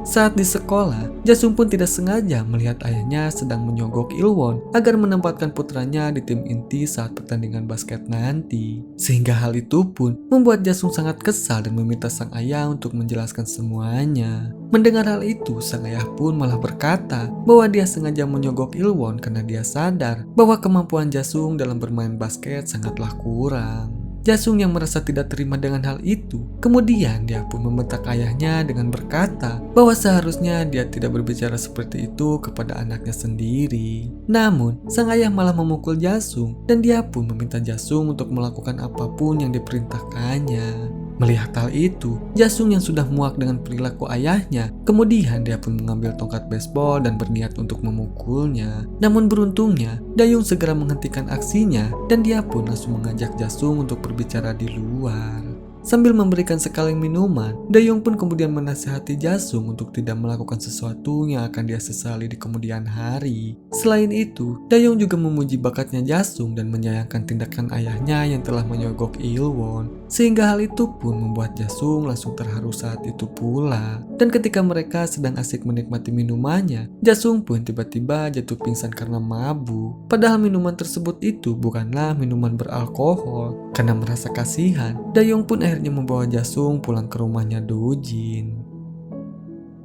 Saat di sekolah, Jasung pun tidak sengaja melihat ayahnya sedang menyogok Ilwon agar menempatkan putranya di tim inti saat pertandingan basket nanti. Sehingga hal itu pun membuat Jasung sangat kesal dan meminta sang ayah untuk menjelaskan semuanya. Mendengar hal itu, sang ayah pun malah berkata bahwa dia sengaja menyogok Ilwon karena dia sadar bahwa kemampuan Jasung dalam bermain basket sangatlah kurang. Jasung yang merasa tidak terima dengan hal itu, kemudian dia pun membentak ayahnya dengan berkata bahwa seharusnya dia tidak berbicara seperti itu kepada anaknya sendiri. Namun, sang ayah malah memukul Jasung dan dia pun meminta Jasung untuk melakukan apapun yang diperintahkannya. Melihat hal itu, Jasung yang sudah muak dengan perilaku ayahnya, kemudian dia pun mengambil tongkat baseball dan berniat untuk memukulnya. Namun beruntungnya, Dayung segera menghentikan aksinya dan dia pun langsung mengajak Jasung untuk berbicara di luar. Sambil memberikan sekaleng minuman, Dayong pun kemudian menasihati Jasung untuk tidak melakukan sesuatu yang akan dia sesali di kemudian hari. Selain itu, Dayong juga memuji bakatnya Jasung dan menyayangkan tindakan ayahnya yang telah menyogok Ilwon. Sehingga hal itu pun membuat Jasung langsung terharu saat itu pula. Dan ketika mereka sedang asik menikmati minumannya, Jasung pun tiba-tiba jatuh pingsan karena mabuk. Padahal minuman tersebut itu bukanlah minuman beralkohol. Karena merasa kasihan, Dayong pun akhirnya membawa Jasung pulang ke rumahnya Dojin.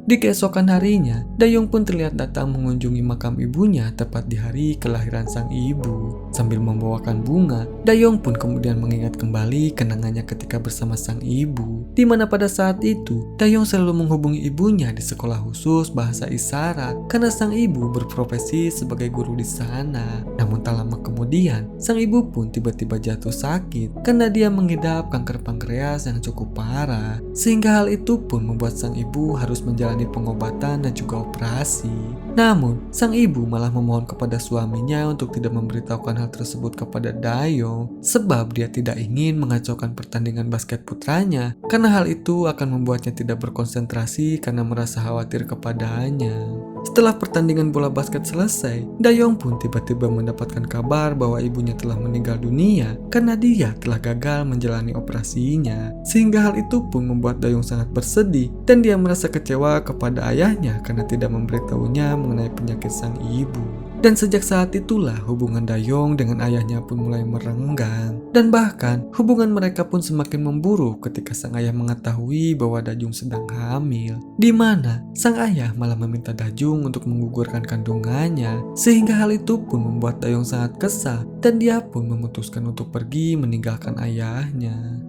Di keesokan harinya, Dayong pun terlihat datang mengunjungi makam ibunya tepat di hari kelahiran sang ibu. Sambil membawakan bunga, Dayong pun kemudian mengingat kembali kenangannya ketika bersama sang ibu. Di mana pada saat itu, Dayong selalu menghubungi ibunya di sekolah khusus bahasa isyarat karena sang ibu berprofesi sebagai guru di sana. Namun tak lama kemudian, sang ibu pun tiba-tiba jatuh sakit karena dia mengidap kanker pankreas yang cukup parah. Sehingga hal itu pun membuat sang ibu harus menjalani pengobatan dan juga operasi. Namun, sang ibu malah memohon kepada suaminya untuk tidak memberitahukan hal tersebut kepada Dayong sebab dia tidak ingin mengacaukan pertandingan basket putranya karena hal itu akan membuatnya tidak berkonsentrasi karena merasa khawatir kepadanya. Setelah pertandingan bola basket selesai, Dayong pun tiba-tiba mendapatkan kabar bahwa ibunya telah meninggal dunia karena dia telah gagal menjalani operasinya. Sehingga hal itu pun membuat Dayong sangat bersedih dan dia merasa kecewa kepada ayahnya karena tidak memberitahunya mengenai penyakit sang ibu. Dan sejak saat itulah hubungan Dayong dengan ayahnya pun mulai merenggang. Dan bahkan hubungan mereka pun semakin memburuk ketika sang ayah mengetahui bahwa Dajung sedang hamil. Di mana sang ayah malah meminta Dajung untuk menggugurkan kandungannya. Sehingga hal itu pun membuat Dayong sangat kesal dan dia pun memutuskan untuk pergi meninggalkan ayahnya.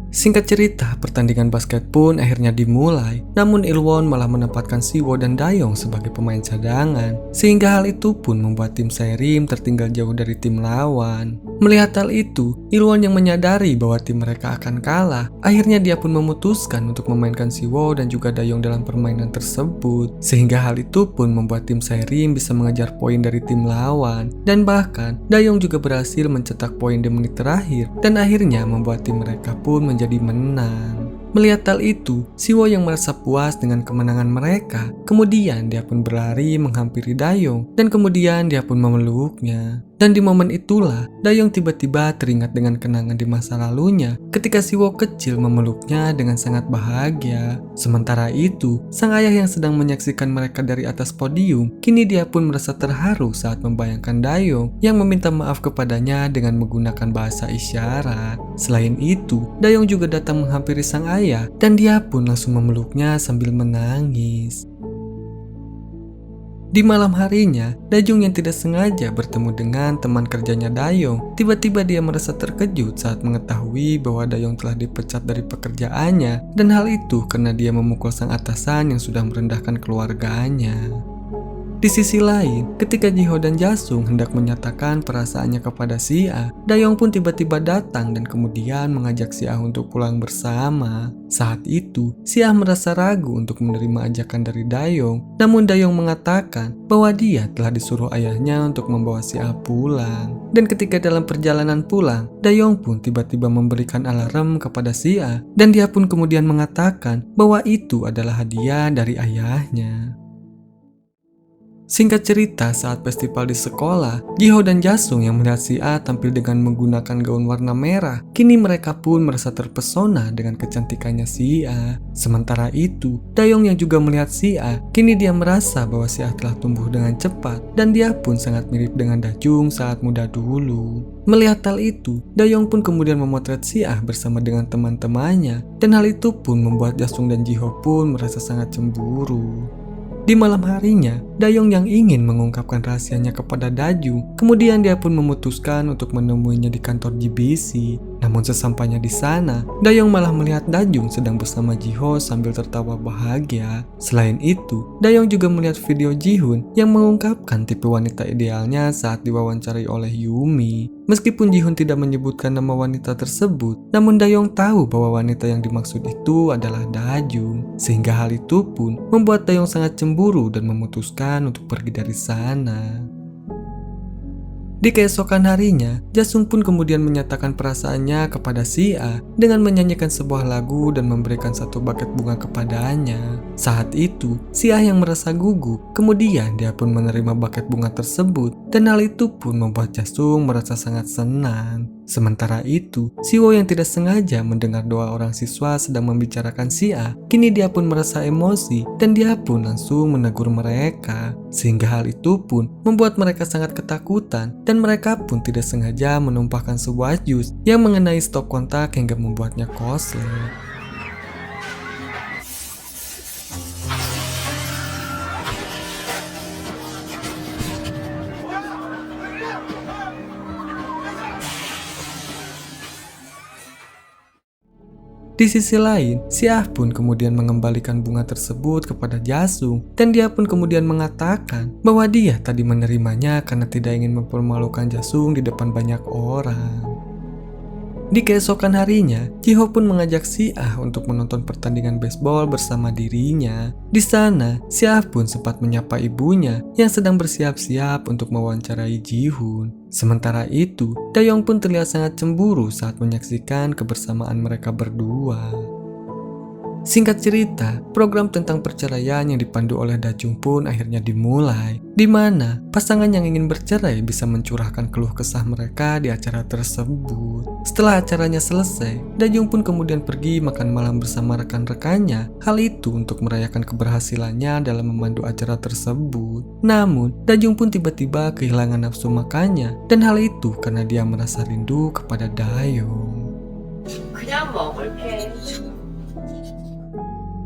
Singkat cerita, pertandingan basket pun akhirnya dimulai. Namun Ilwon malah menempatkan Siwo dan Dayong sebagai pemain cadangan. Sehingga hal itu pun membuat tim Saerim tertinggal jauh dari tim lawan. Melihat hal itu, Ilwon yang menyadari bahwa tim mereka akan kalah, akhirnya dia pun memutuskan untuk memainkan Siwo dan juga Dayong dalam permainan tersebut. Sehingga hal itu pun membuat tim Saerim bisa mengejar poin dari tim lawan. Dan bahkan, Dayong juga berhasil mencetak poin di menit terakhir dan akhirnya membuat tim mereka pun menjadi menang. Melihat hal itu, Siwo yang merasa puas dengan kemenangan mereka, kemudian dia pun berlari menghampiri Dayong dan kemudian dia pun memeluknya. Dan di momen itulah, Dayong tiba-tiba teringat dengan kenangan di masa lalunya ketika Siwo kecil memeluknya dengan sangat bahagia. Sementara itu, sang ayah yang sedang menyaksikan mereka dari atas podium, kini dia pun merasa terharu saat membayangkan Dayong yang meminta maaf kepadanya dengan menggunakan bahasa isyarat. Selain itu, Dayong juga datang menghampiri sang ayah dan dia pun langsung memeluknya sambil menangis. Di malam harinya, Dajung yang tidak sengaja bertemu dengan teman kerjanya Dayong. Tiba-tiba dia merasa terkejut saat mengetahui bahwa Dayong telah dipecat dari pekerjaannya, dan hal itu karena dia memukul sang atasan yang sudah merendahkan keluarganya. Di sisi lain, ketika Jiho dan Jasung hendak menyatakan perasaannya kepada si A, Dayong pun tiba-tiba datang dan kemudian mengajak si A untuk pulang bersama. Saat itu, si A merasa ragu untuk menerima ajakan dari Dayong, namun Dayong mengatakan bahwa dia telah disuruh ayahnya untuk membawa si A pulang. Dan ketika dalam perjalanan pulang, Dayong pun tiba-tiba memberikan alarm kepada si A, dan dia pun kemudian mengatakan bahwa itu adalah hadiah dari ayahnya. Singkat cerita, saat festival di sekolah, Jiho dan Jasung yang melihat si A tampil dengan menggunakan gaun warna merah, kini mereka pun merasa terpesona dengan kecantikannya si A. Sementara itu, Dayong yang juga melihat si A, kini dia merasa bahwa si A telah tumbuh dengan cepat dan dia pun sangat mirip dengan Dajung saat muda dulu. Melihat hal itu, Dayong pun kemudian memotret si A bersama dengan teman-temannya, dan hal itu pun membuat Jasung dan Jiho pun merasa sangat cemburu. Di malam harinya, Dayong yang ingin mengungkapkan rahasianya kepada Dajung, kemudian dia pun memutuskan untuk menemuinya di kantor GBC. Namun sesampainya di sana, Dayong malah melihat Dajung sedang bersama Jiho sambil tertawa bahagia. Selain itu, Dayong juga melihat video Jihun yang mengungkapkan tipe wanita idealnya saat diwawancarai oleh Yumi. Meskipun Jihun tidak menyebutkan nama wanita tersebut, namun Dayong tahu bahwa wanita yang dimaksud itu adalah Dajung. Sehingga hal itu pun membuat Dayong sangat cemburu dan memutuskan untuk pergi dari sana. Di keesokan harinya, Jasung pun kemudian menyatakan perasaannya kepada si A dengan menyanyikan sebuah lagu dan memberikan satu buket bunga kepadanya. Saat itu, si A yang merasa gugup, kemudian dia pun menerima buket bunga tersebut dan hal itu pun membuat Jasung merasa sangat senang. Sementara itu, Siwo yang tidak sengaja mendengar dua orang siswa sedang membicarakan si A, kini dia pun merasa emosi dan dia pun langsung menegur mereka. Sehingga hal itu pun membuat mereka sangat ketakutan dan mereka pun tidak sengaja menumpahkan sebuah jus yang mengenai stop kontak hingga membuatnya koslet. Di sisi lain, si Ah pun kemudian mengembalikan bunga tersebut kepada Jasung dan dia pun kemudian mengatakan bahwa dia tadi menerimanya karena tidak ingin mempermalukan Jasung di depan banyak orang. Di keesokan harinya, Jiho pun mengajak si Ah untuk menonton pertandingan baseball bersama dirinya. Di sana, si Ah pun sempat menyapa ibunya yang sedang bersiap-siap untuk mewawancarai Jihun. Sementara itu, Dayong pun terlihat sangat cemburu saat menyaksikan kebersamaan mereka berdua. Singkat cerita, program tentang perceraian yang dipandu oleh Dajung pun akhirnya dimulai, di mana pasangan yang ingin bercerai bisa mencurahkan keluh kesah mereka di acara tersebut. Setelah acaranya selesai, Dajung pun kemudian pergi makan malam bersama rekan-rekannya, hal itu untuk merayakan keberhasilannya dalam memandu acara tersebut. Namun, Dajung pun tiba-tiba kehilangan nafsu makannya, dan hal itu karena dia merasa rindu kepada Dayong. 그냥 먹을게.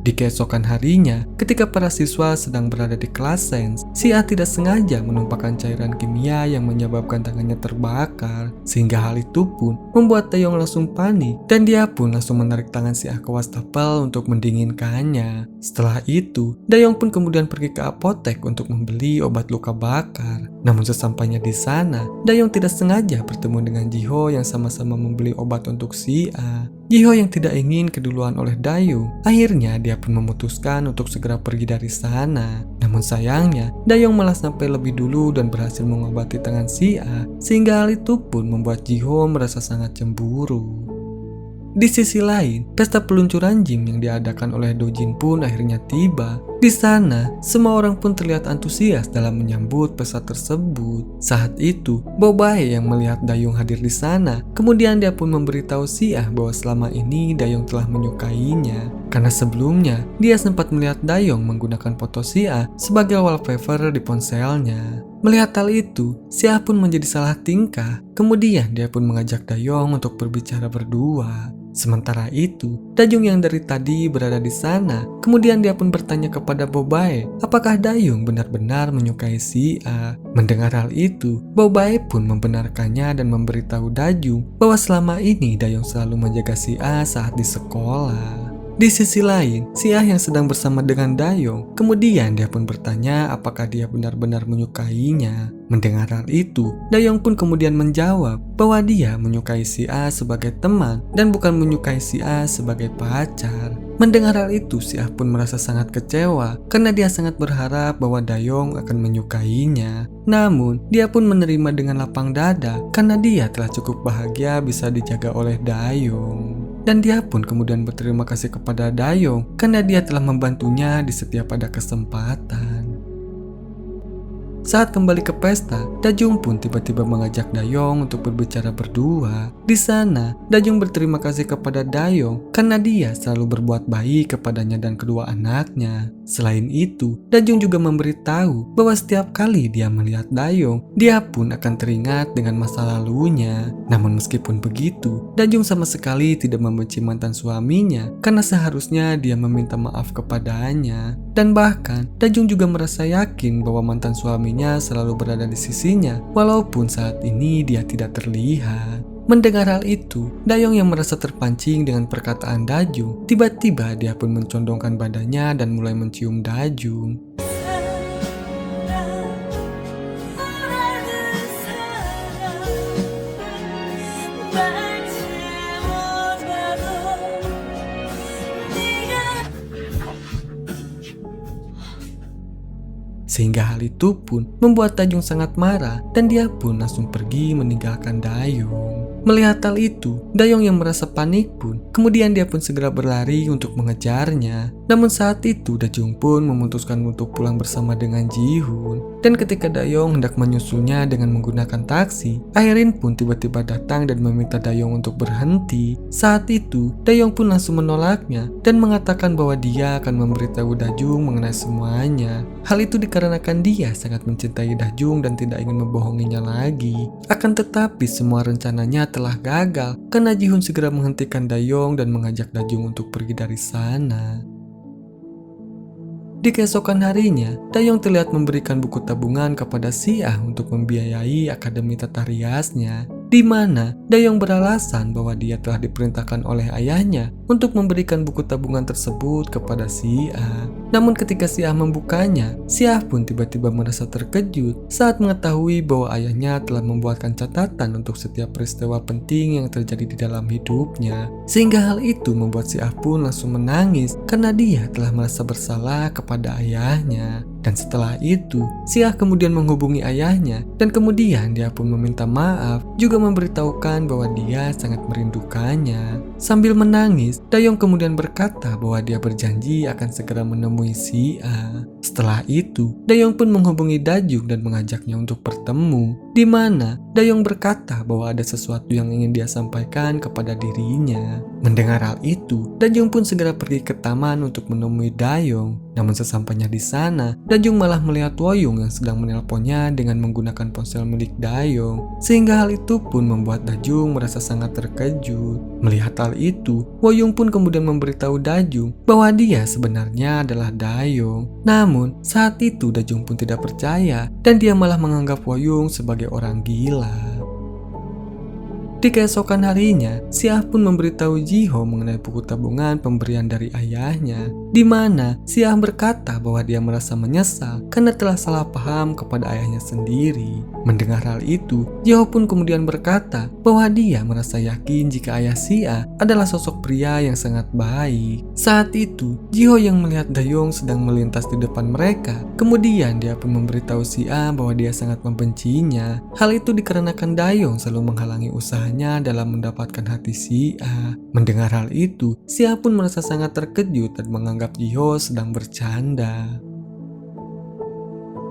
Di keesokan harinya, ketika para siswa sedang berada di kelas sains, si A tidak sengaja menumpahkan cairan kimia yang menyebabkan tangannya terbakar. Sehingga hal itu pun membuat Dayong langsung panik dan dia pun langsung menarik tangan si A ke wastafel untuk mendinginkannya. Setelah itu, Dayong pun kemudian pergi ke apotek untuk membeli obat luka bakar. Namun sesampainya di sana, Dayong tidak sengaja bertemu dengan Jiho yang sama-sama membeli obat untuk si A. Jiho yang tidak ingin keduluan oleh Dayong, akhirnya dia pun memutuskan untuk segera pergi dari sana. Namun sayangnya, Dayong malah sampai lebih dulu dan berhasil mengobati tangan si A, sehingga hal itu pun membuat Jiho merasa sangat cemburu. Di sisi lain, pesta peluncuran Jim yang diadakan oleh Dojin pun akhirnya tiba. Di sana, semua orang pun terlihat antusias dalam menyambut pesta tersebut. Saat itu, Bobae yang melihat Dayung hadir di sana, kemudian dia pun memberitahu Siah bahwa selama ini Dayung telah menyukainya. Karena sebelumnya, dia sempat melihat Dayung menggunakan foto Siah sebagai wallpaper di ponselnya. Melihat hal itu, Siah pun menjadi salah tingkah. Kemudian dia pun mengajak Dayung untuk berbicara berdua. Sementara itu, Dayung yang dari tadi berada di sana, kemudian dia pun bertanya kepada Bobae, apakah Dayung benar-benar menyukai Siah. Mendengar hal itu, Bobae pun membenarkannya dan memberitahu Dayung bahwa selama ini Dayung selalu menjaga Siah saat di sekolah. Di sisi lain, Siah yang sedang bersama dengan Dayung, kemudian dia pun bertanya apakah dia benar-benar menyukainya. Mendengar hal itu, Dayung pun kemudian menjawab bahwa dia menyukai Siah sebagai teman dan bukan menyukai Siah sebagai pacar. Mendengar hal itu, Siah pun merasa sangat kecewa karena dia sangat berharap bahwa Dayung akan menyukainya. Namun, dia pun menerima dengan lapang dada karena dia telah cukup bahagia bisa dijaga oleh Dayung. Dan dia pun kemudian berterima kasih kepada Dayung karena dia telah membantunya di setiap ada kesempatan. Saat kembali ke pesta, Dayung pun tiba-tiba mengajak Dayung untuk berbicara berdua. Di sana, Dayung berterima kasih kepada Dayung karena dia selalu berbuat baik kepadanya dan kedua anaknya. Selain itu, Dayung juga memberitahu bahwa setiap kali dia melihat Dayung, dia pun akan teringat dengan masa lalunya. Namun meskipun begitu, Dayung sama sekali tidak membenci mantan suaminya karena seharusnya dia meminta maaf kepadanya. Dan bahkan, Dayung juga merasa yakin bahwa mantan suaminya selalu berada di sisinya, walaupun saat ini dia tidak terlihat. Mendengar hal itu, Dayung yang merasa terpancing dengan perkataan Dayung, tiba-tiba dia pun mencondongkan badannya dan mulai mencium Dayung. Sehingga hal itu pun membuat Dayung sangat marah dan dia pun langsung pergi meninggalkan Dayung. Melihat hal itu, Dayung yang merasa panik pun, kemudian dia pun segera berlari untuk mengejarnya. Namun saat itu Dayung pun memutuskan untuk pulang bersama dengan Ji-hoon. Dan ketika Dayung hendak menyusulnya dengan menggunakan taksi, Aerin pun tiba-tiba datang dan meminta Dayung untuk berhenti. Saat itu, Dayung pun langsung menolaknya dan mengatakan bahwa dia akan memberitahu Dayung mengenai semuanya. Hal itu dikarenakan dia sangat mencintai Dayung dan tidak ingin membohonginya lagi. Akan tetapi semua rencananya telah gagal karena Ji-hoon segera menghentikan Dayung dan mengajak Dayung untuk pergi dari sana. Di keesokan harinya, Dayung terlihat memberikan buku tabungan kepada Siah untuk membiayai akademi tata riasnya, di mana Dayung beralasan bahwa dia telah diperintahkan oleh ayahnya untuk memberikan buku tabungan tersebut kepada Siah. Namun ketika Siah membukanya, Siah pun tiba-tiba merasa terkejut saat mengetahui bahwa ayahnya telah membuatkan catatan untuk setiap peristiwa penting yang terjadi di dalam hidupnya. Sehingga hal itu membuat Siah pun langsung menangis karena dia telah merasa bersalah kepada ayahnya. Dan setelah itu, Siah kemudian menghubungi ayahnya dan kemudian dia pun meminta maaf, juga memberitahukan bahwa dia sangat merindukannya. Sambil menangis, Dayung kemudian berkata bahwa dia berjanji akan segera menemui Siah. Setelah itu, Dayung pun menghubungi Dayung dan mengajaknya untuk bertemu, di mana Dayung berkata bahwa ada sesuatu yang ingin dia sampaikan kepada dirinya. Mendengar hal itu, Dayung pun segera pergi ke taman untuk menemui Dayung. Namun sesampainya di sana, Dayung malah melihat Woyung yang sedang menelponnya dengan menggunakan ponsel milik Dayung. Sehingga hal itu pun membuat Dayung merasa sangat terkejut. Melihat hal itu, Woyung pun kemudian memberitahu Dayung bahwa dia sebenarnya adalah Dayung. Namun saat itu Dayung pun tidak percaya dan dia malah menganggap Woyung sebagai orang gila. Di keesokan harinya, Siah pun memberitahu Ji-ho mengenai buku tabungan pemberian dari ayahnya, di mana Siah berkata bahwa dia merasa menyesal karena telah salah paham kepada ayahnya sendiri. Mendengar hal itu, Ji-ho pun kemudian berkata bahwa dia merasa yakin jika ayah Siah adalah sosok pria yang sangat baik. Saat itu, Ji-ho yang melihat Dayung sedang melintas di depan mereka, kemudian dia pun memberitahu Siah bahwa dia sangat membencinya. Hal itu dikarenakan Dayung selalu menghalangi usahanya usahanya dalam mendapatkan hati si A. Mendengar hal itu, si A pun merasa sangat terkejut dan menganggap Jiho sedang bercanda.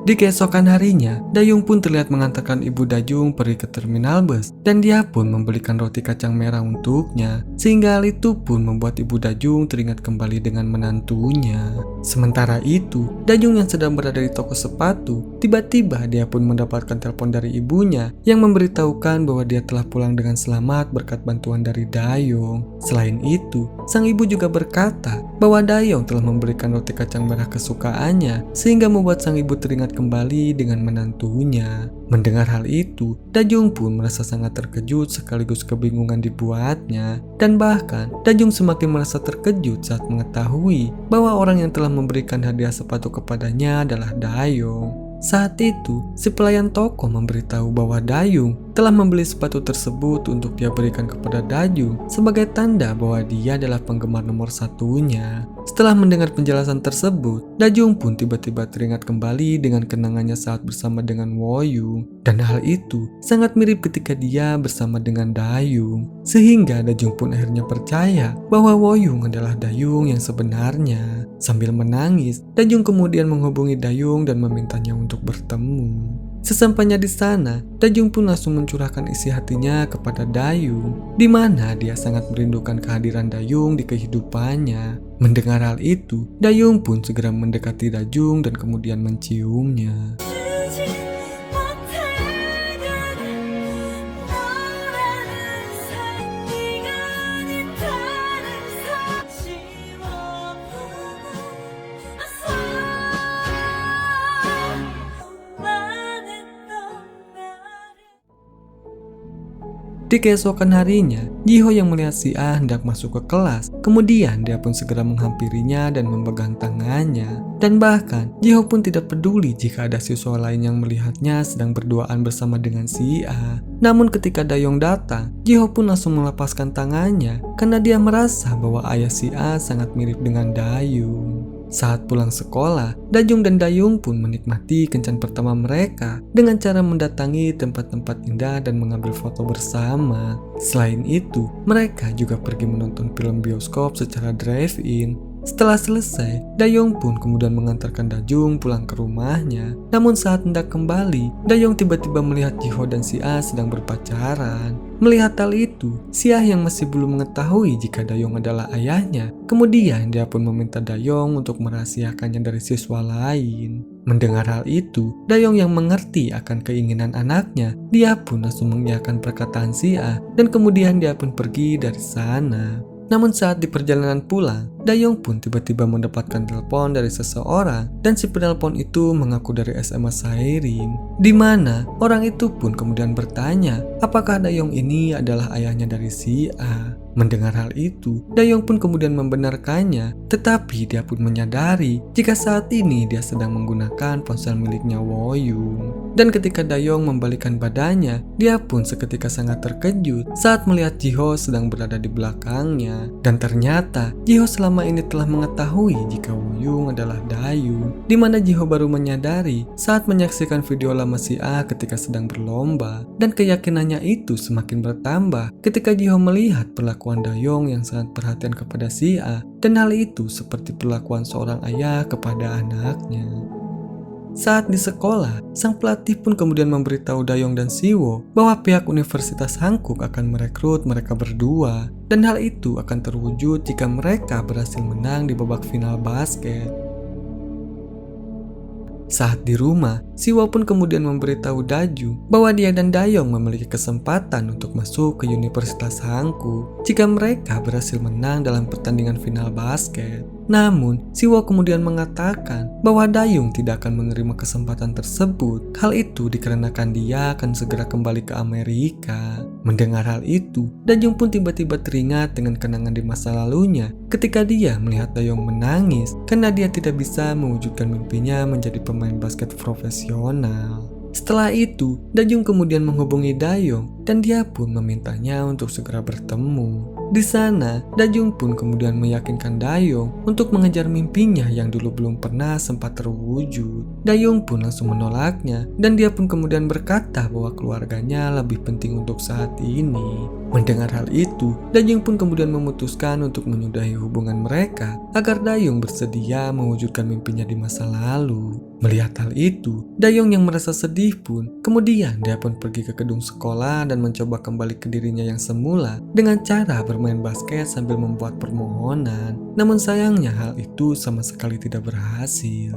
Di keesokan harinya, Dayung pun terlihat mengantarkan ibu Dajung pergi ke terminal bus dan dia pun membelikan roti kacang merah untuknya, sehingga hal itu pun membuat ibu Dajung teringat kembali dengan menantunya. Sementara itu, Dajung yang sedang berada di toko sepatu, tiba-tiba dia pun mendapatkan telepon dari ibunya yang memberitahukan bahwa dia telah pulang dengan selamat berkat bantuan dari Dayung. Selain itu, sang ibu juga berkata bahwa Dayung telah memberikan roti kacang merah kesukaannya, sehingga membuat sang ibu teringat kembali dengan menantunya. Mendengar hal itu, Dajung pun merasa sangat terkejut sekaligus kebingungan dibuatnya, dan bahkan Dajung semakin merasa terkejut saat mengetahui bahwa orang yang telah memberikan hadiah sepatu kepadanya adalah Dayung. Saat itu, si pelayan toko memberitahu bahwa Dayung telah membeli sepatu tersebut untuk dia berikan kepada Dajung sebagai tanda bahwa dia adalah penggemar nomor satunya. Setelah mendengar penjelasan tersebut, Dajung pun tiba-tiba teringat kembali dengan kenangannya saat bersama dengan Woyung, dan hal itu sangat mirip ketika dia bersama dengan Dayung, sehingga Dajung pun akhirnya percaya bahwa Woyung adalah Dayung yang sebenarnya. Sambil menangis, Dajung kemudian menghubungi Dayung dan memintanya untuk bertemu. Sesampainya di sana, Dajung pun langsung mencurahkan isi hatinya kepada Dayung, di mana dia sangat merindukan kehadiran Dayung di kehidupannya. Mendengar hal itu, Dayung pun segera mendekati Dajung dan kemudian menciumnya. Di keesokan harinya, Jiho yang melihat si A hendak masuk ke kelas, kemudian dia pun segera menghampirinya dan memegang tangannya. Dan bahkan, Jiho pun tidak peduli jika ada siswa lain yang melihatnya sedang berduaan bersama dengan si A. Namun ketika Dayong datang, Jiho pun langsung melepaskan tangannya karena dia merasa bahwa ayah si A sangat mirip dengan Dayung. Saat pulang sekolah, Dajung dan Dayung pun menikmati kencan pertama mereka dengan cara mendatangi tempat-tempat indah dan mengambil foto bersama. Selain itu, mereka juga pergi menonton film bioskop secara drive-in. Setelah selesai, Dayong pun kemudian mengantarkan Dajung pulang ke rumahnya. Namun saat hendak kembali, Dayong tiba-tiba melihat Jiho dan si A sedang berpacaran. Melihat hal itu, si A yang masih belum mengetahui jika Dayong adalah ayahnya, kemudian dia pun meminta Dayong untuk merahasiakannya dari siswa lain. Mendengar hal itu, Dayong yang mengerti akan keinginan anaknya, dia pun langsung mengiyakan perkataan si A dan kemudian dia pun pergi dari sana. Namun saat di perjalanan pulang, Dayong pun tiba-tiba mendapatkan telepon dari seseorang dan si penelpon itu mengaku dari SMA Sairim, di mana orang itu pun kemudian bertanya apakah Dayong ini adalah ayahnya dari si A. Mendengar hal itu, Dayong pun kemudian membenarkannya, tetapi dia pun menyadari jika saat ini dia sedang menggunakan ponsel miliknya Woyung. Dan ketika Dayong membalikkan badannya, dia pun seketika sangat terkejut saat melihat Jiho sedang berada di belakangnya. Dan ternyata Jiho selama ini telah mengetahui jika Woyung adalah Dayung, di mana Jiho baru menyadari saat menyaksikan video lama si A ketika sedang berlomba. Dan keyakinannya itu semakin bertambah ketika Jiho melihat perlakuan Dayong yang sangat perhatian kepada si A, dan hal itu seperti perlakuan seorang ayah kepada anaknya. Saat di sekolah, sang pelatih pun kemudian memberitahu Dayong dan Siwo bahwa pihak Universitas Hankook akan merekrut mereka berdua, dan hal itu akan terwujud jika mereka berhasil menang di babak final basket. Saat di rumah, Siwo pun kemudian memberitahu Daju bahwa dia dan Dayong memiliki kesempatan untuk masuk ke Universitas Hankook jika mereka berhasil menang dalam pertandingan final basket. Namun, Siwo kemudian mengatakan bahwa Dayung tidak akan menerima kesempatan tersebut. Hal itu dikarenakan dia akan segera kembali ke Amerika. Mendengar hal itu, Dayung pun tiba-tiba teringat dengan kenangan di masa lalunya ketika dia melihat Dayung menangis karena dia tidak bisa mewujudkan mimpinya menjadi pemain basket profesional. Setelah itu, Dayung kemudian menghubungi Dayong dan dia pun memintanya untuk segera bertemu. Di sana, Dajung pun kemudian meyakinkan Dayong untuk mengejar mimpinya yang dulu belum pernah sempat terwujud. Dayong pun langsung menolaknya dan dia pun kemudian berkata bahwa keluarganya lebih penting untuk saat ini. Mendengar hal itu, Dajung pun kemudian memutuskan untuk menyudahi hubungan mereka agar Dayong bersedia mewujudkan mimpinya di masa lalu. Melihat hal itu, Dayong yang merasa sedih pun kemudian dia pun pergi ke gedung sekolah dan mencoba kembali ke dirinya yang semula dengan cara bermain basket sambil membuat permohonan. Namun sayangnya hal itu sama sekali tidak berhasil.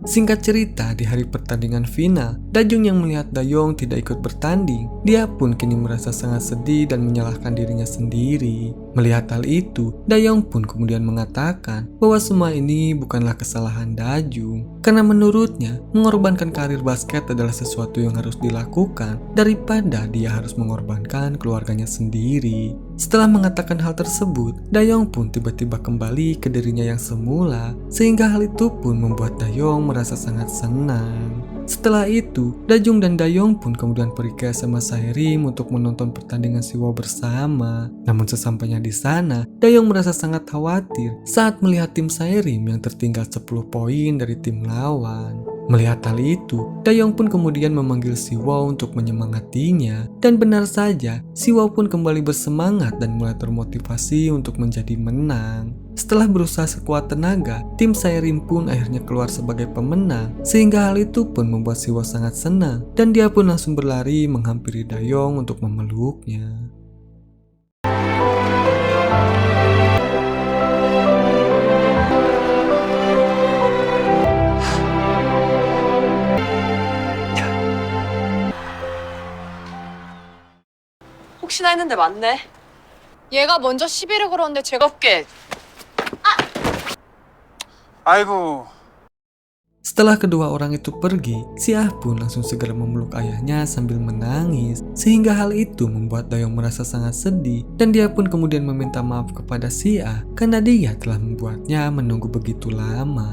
Singkat cerita, di hari pertandingan final, Dajung yang melihat Dayong tidak ikut bertanding, dia pun kini merasa sangat sedih dan menyalahkan dirinya sendiri. Melihat hal itu, Dayong pun kemudian mengatakan bahwa semua ini bukanlah kesalahan Dajung, karena menurutnya mengorbankan karir basket adalah sesuatu yang harus dilakukan daripada dia harus mengorbankan keluarganya sendiri. Setelah mengatakan hal tersebut, Dayong pun tiba-tiba kembali ke dirinya yang semula, sehingga hal itu pun membuat Dayong merasa sangat senang. Setelah itu, Dajung dan Dayong pun kemudian pergi ke SMA Saerim untuk menonton pertandingan Siwo bersama. Namun sesampainya di sana, Dayong merasa sangat khawatir saat melihat tim Saerim yang tertinggal 10 poin dari tim lawan. Melihat hal itu, Dayong pun kemudian memanggil Siwo untuk menyemangatinya. Dan benar saja, Siwo pun kembali bersemangat dan mulai termotivasi untuk menjadi menang. Setelah berusaha sekuat tenaga, tim Saerim pun akhirnya keluar sebagai pemenang, sehingga hal itu pun membuat Siwo sangat senang dan dia pun langsung berlari menghampiri Dayong untuk memeluknya. 혹시나 했는데 맞네. 얘가 먼저 시비를 걸었는데 제가 없게. 아이고. Setelah kedua orang itu pergi, si Ah pun langsung segera memeluk ayahnya sambil menangis, sehingga hal itu membuat Dayong merasa sangat sedih dan dia pun kemudian meminta maaf kepada si Ah karena dia telah membuatnya menunggu begitu lama.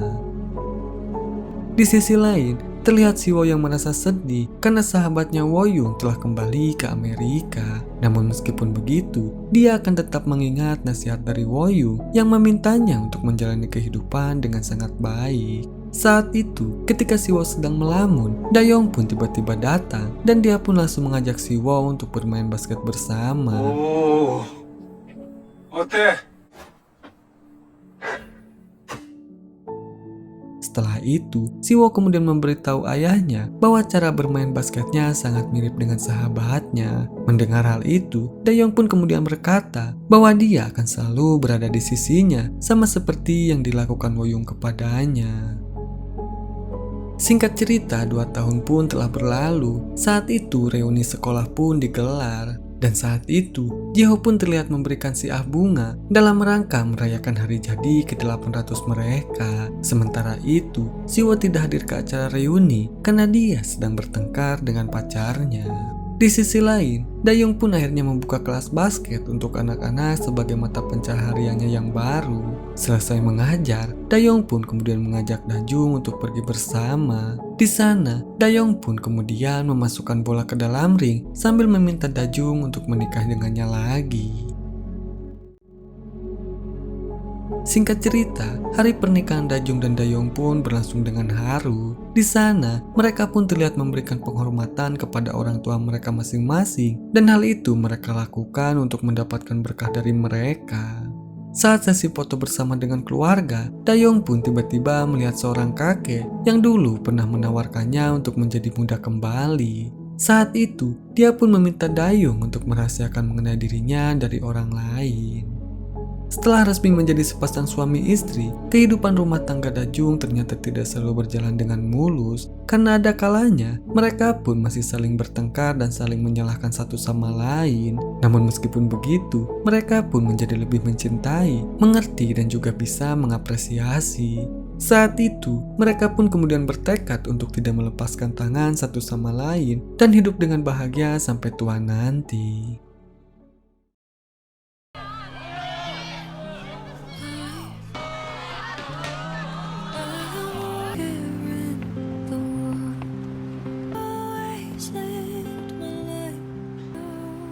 Di sisi lain, terlihat Siwo yang merasa sedih karena sahabatnya Woyung telah kembali ke Amerika. Namun meskipun begitu, dia akan tetap mengingat nasihat dari Woyung yang memintanya untuk menjalani kehidupan dengan sangat baik. Saat itu, ketika Siwo sedang melamun, Dayong pun tiba-tiba datang dan dia pun langsung mengajak Siwo untuk bermain basket bersama. 오. 어때? Setelah itu, Siwo kemudian memberitahu ayahnya bahwa cara bermain basketnya sangat mirip dengan sahabatnya. Mendengar hal itu, Dayong pun kemudian berkata bahwa dia akan selalu berada di sisinya, sama seperti yang dilakukan Woyung kepadanya. Singkat cerita, 2 tahun pun telah berlalu. Saat itu, reuni sekolah pun digelar. Dan saat itu, Jeho pun terlihat memberikan si Ah bunga dalam rangka merayakan hari jadi ke-800 mereka. Sementara itu, Siwo tidak hadir ke acara reuni karena dia sedang bertengkar dengan pacarnya. Di sisi lain, Dayong pun akhirnya membuka kelas basket untuk anak-anak sebagai mata pencahariannya yang baru. Selesai mengajar, Dayong pun kemudian mengajak Dajung untuk pergi bersama. Di sana, Dayong pun kemudian memasukkan bola ke dalam ring sambil meminta Dajung untuk menikah dengannya lagi. Singkat cerita, hari pernikahan Dajung dan Dayong pun berlangsung dengan haru. Di sana, mereka pun terlihat memberikan penghormatan kepada orang tua mereka masing-masing, dan hal itu mereka lakukan untuk mendapatkan berkah dari mereka. Saat sesi foto bersama dengan keluarga, Dayong pun tiba-tiba melihat seorang kakek yang dulu pernah menawarkannya untuk menjadi muda kembali. Saat itu, dia pun meminta Dayong untuk merahasiakan mengenai dirinya dari orang lain. Setelah resmi menjadi sepasang suami istri, kehidupan rumah tangga Dajung ternyata tidak selalu berjalan dengan mulus karena ada kalanya mereka pun masih saling bertengkar dan saling menyalahkan satu sama lain. Namun meskipun begitu, mereka pun menjadi lebih mencintai, mengerti dan juga bisa mengapresiasi. Saat itu, mereka pun kemudian bertekad untuk tidak melepaskan tangan satu sama lain dan hidup dengan bahagia sampai tua nanti.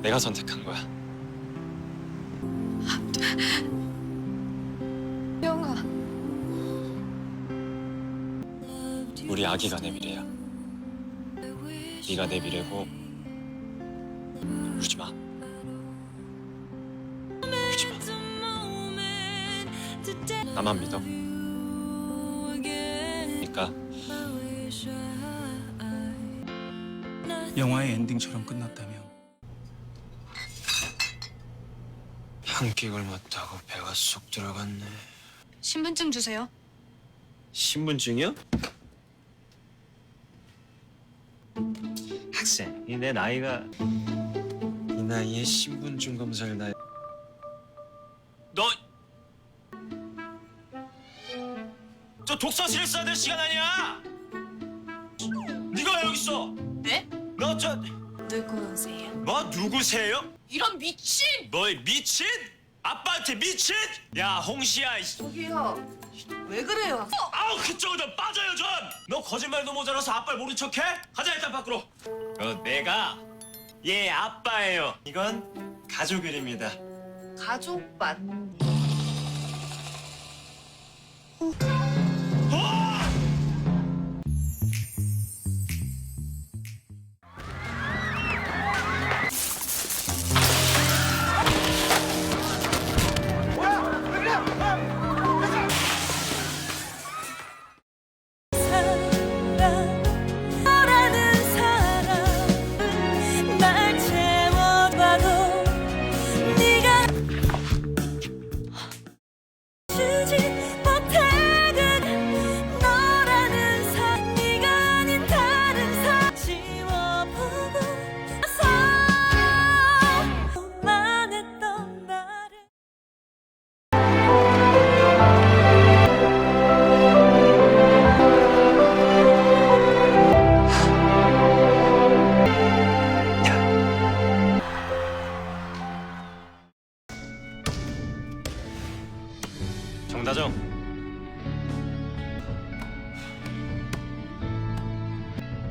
내가 선택한 거야. 우리 아기가 내 미래야. 네가 내 미래고 울지 마. 울지 마. 나만 믿어. 그러니까 영화의 엔딩처럼 끝났다면 향기를 맡다고 배가 쏙 들어갔네. 신분증 주세요. 신분증이요? 학생, 내 나이가 이 나이에 신분증 검사를 나. 너, 저 독서실에 써야 될 시간 아니야? 네가 왜 여기 있어? 네? 너 저, 누구세요? 뭐 누구세요? 이런 미친! 너 미친? 아빠한테 미친? 야 홍시야. 저기요. 왜 그래요? 아우 그쪽으로 빠져요 좀. 너 거짓말도 모자라서 아빠를 모른 척해? 가자 일단 밖으로. 내가 얘 아빠예요. 이건 가족일입니다. 가족 맞. 너라는 사람은 날 채워봐도 네가 주지 못해. 너라는 사람, 네가 아닌 다른 사람 지워보고 나서만 했던 나를. 정다정.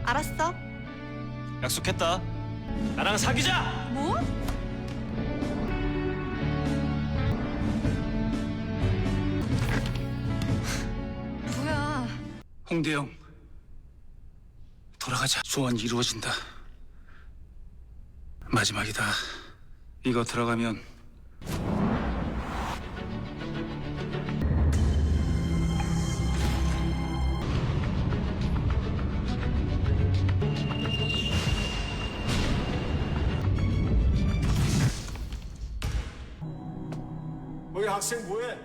알았어. 약속했다. 나랑 사귀자. 뭐? 뭐야? 홍대영 돌아가자. 소원이 이루어진다. 마지막이다. 이거 들어가면 거기 학생 뭐해?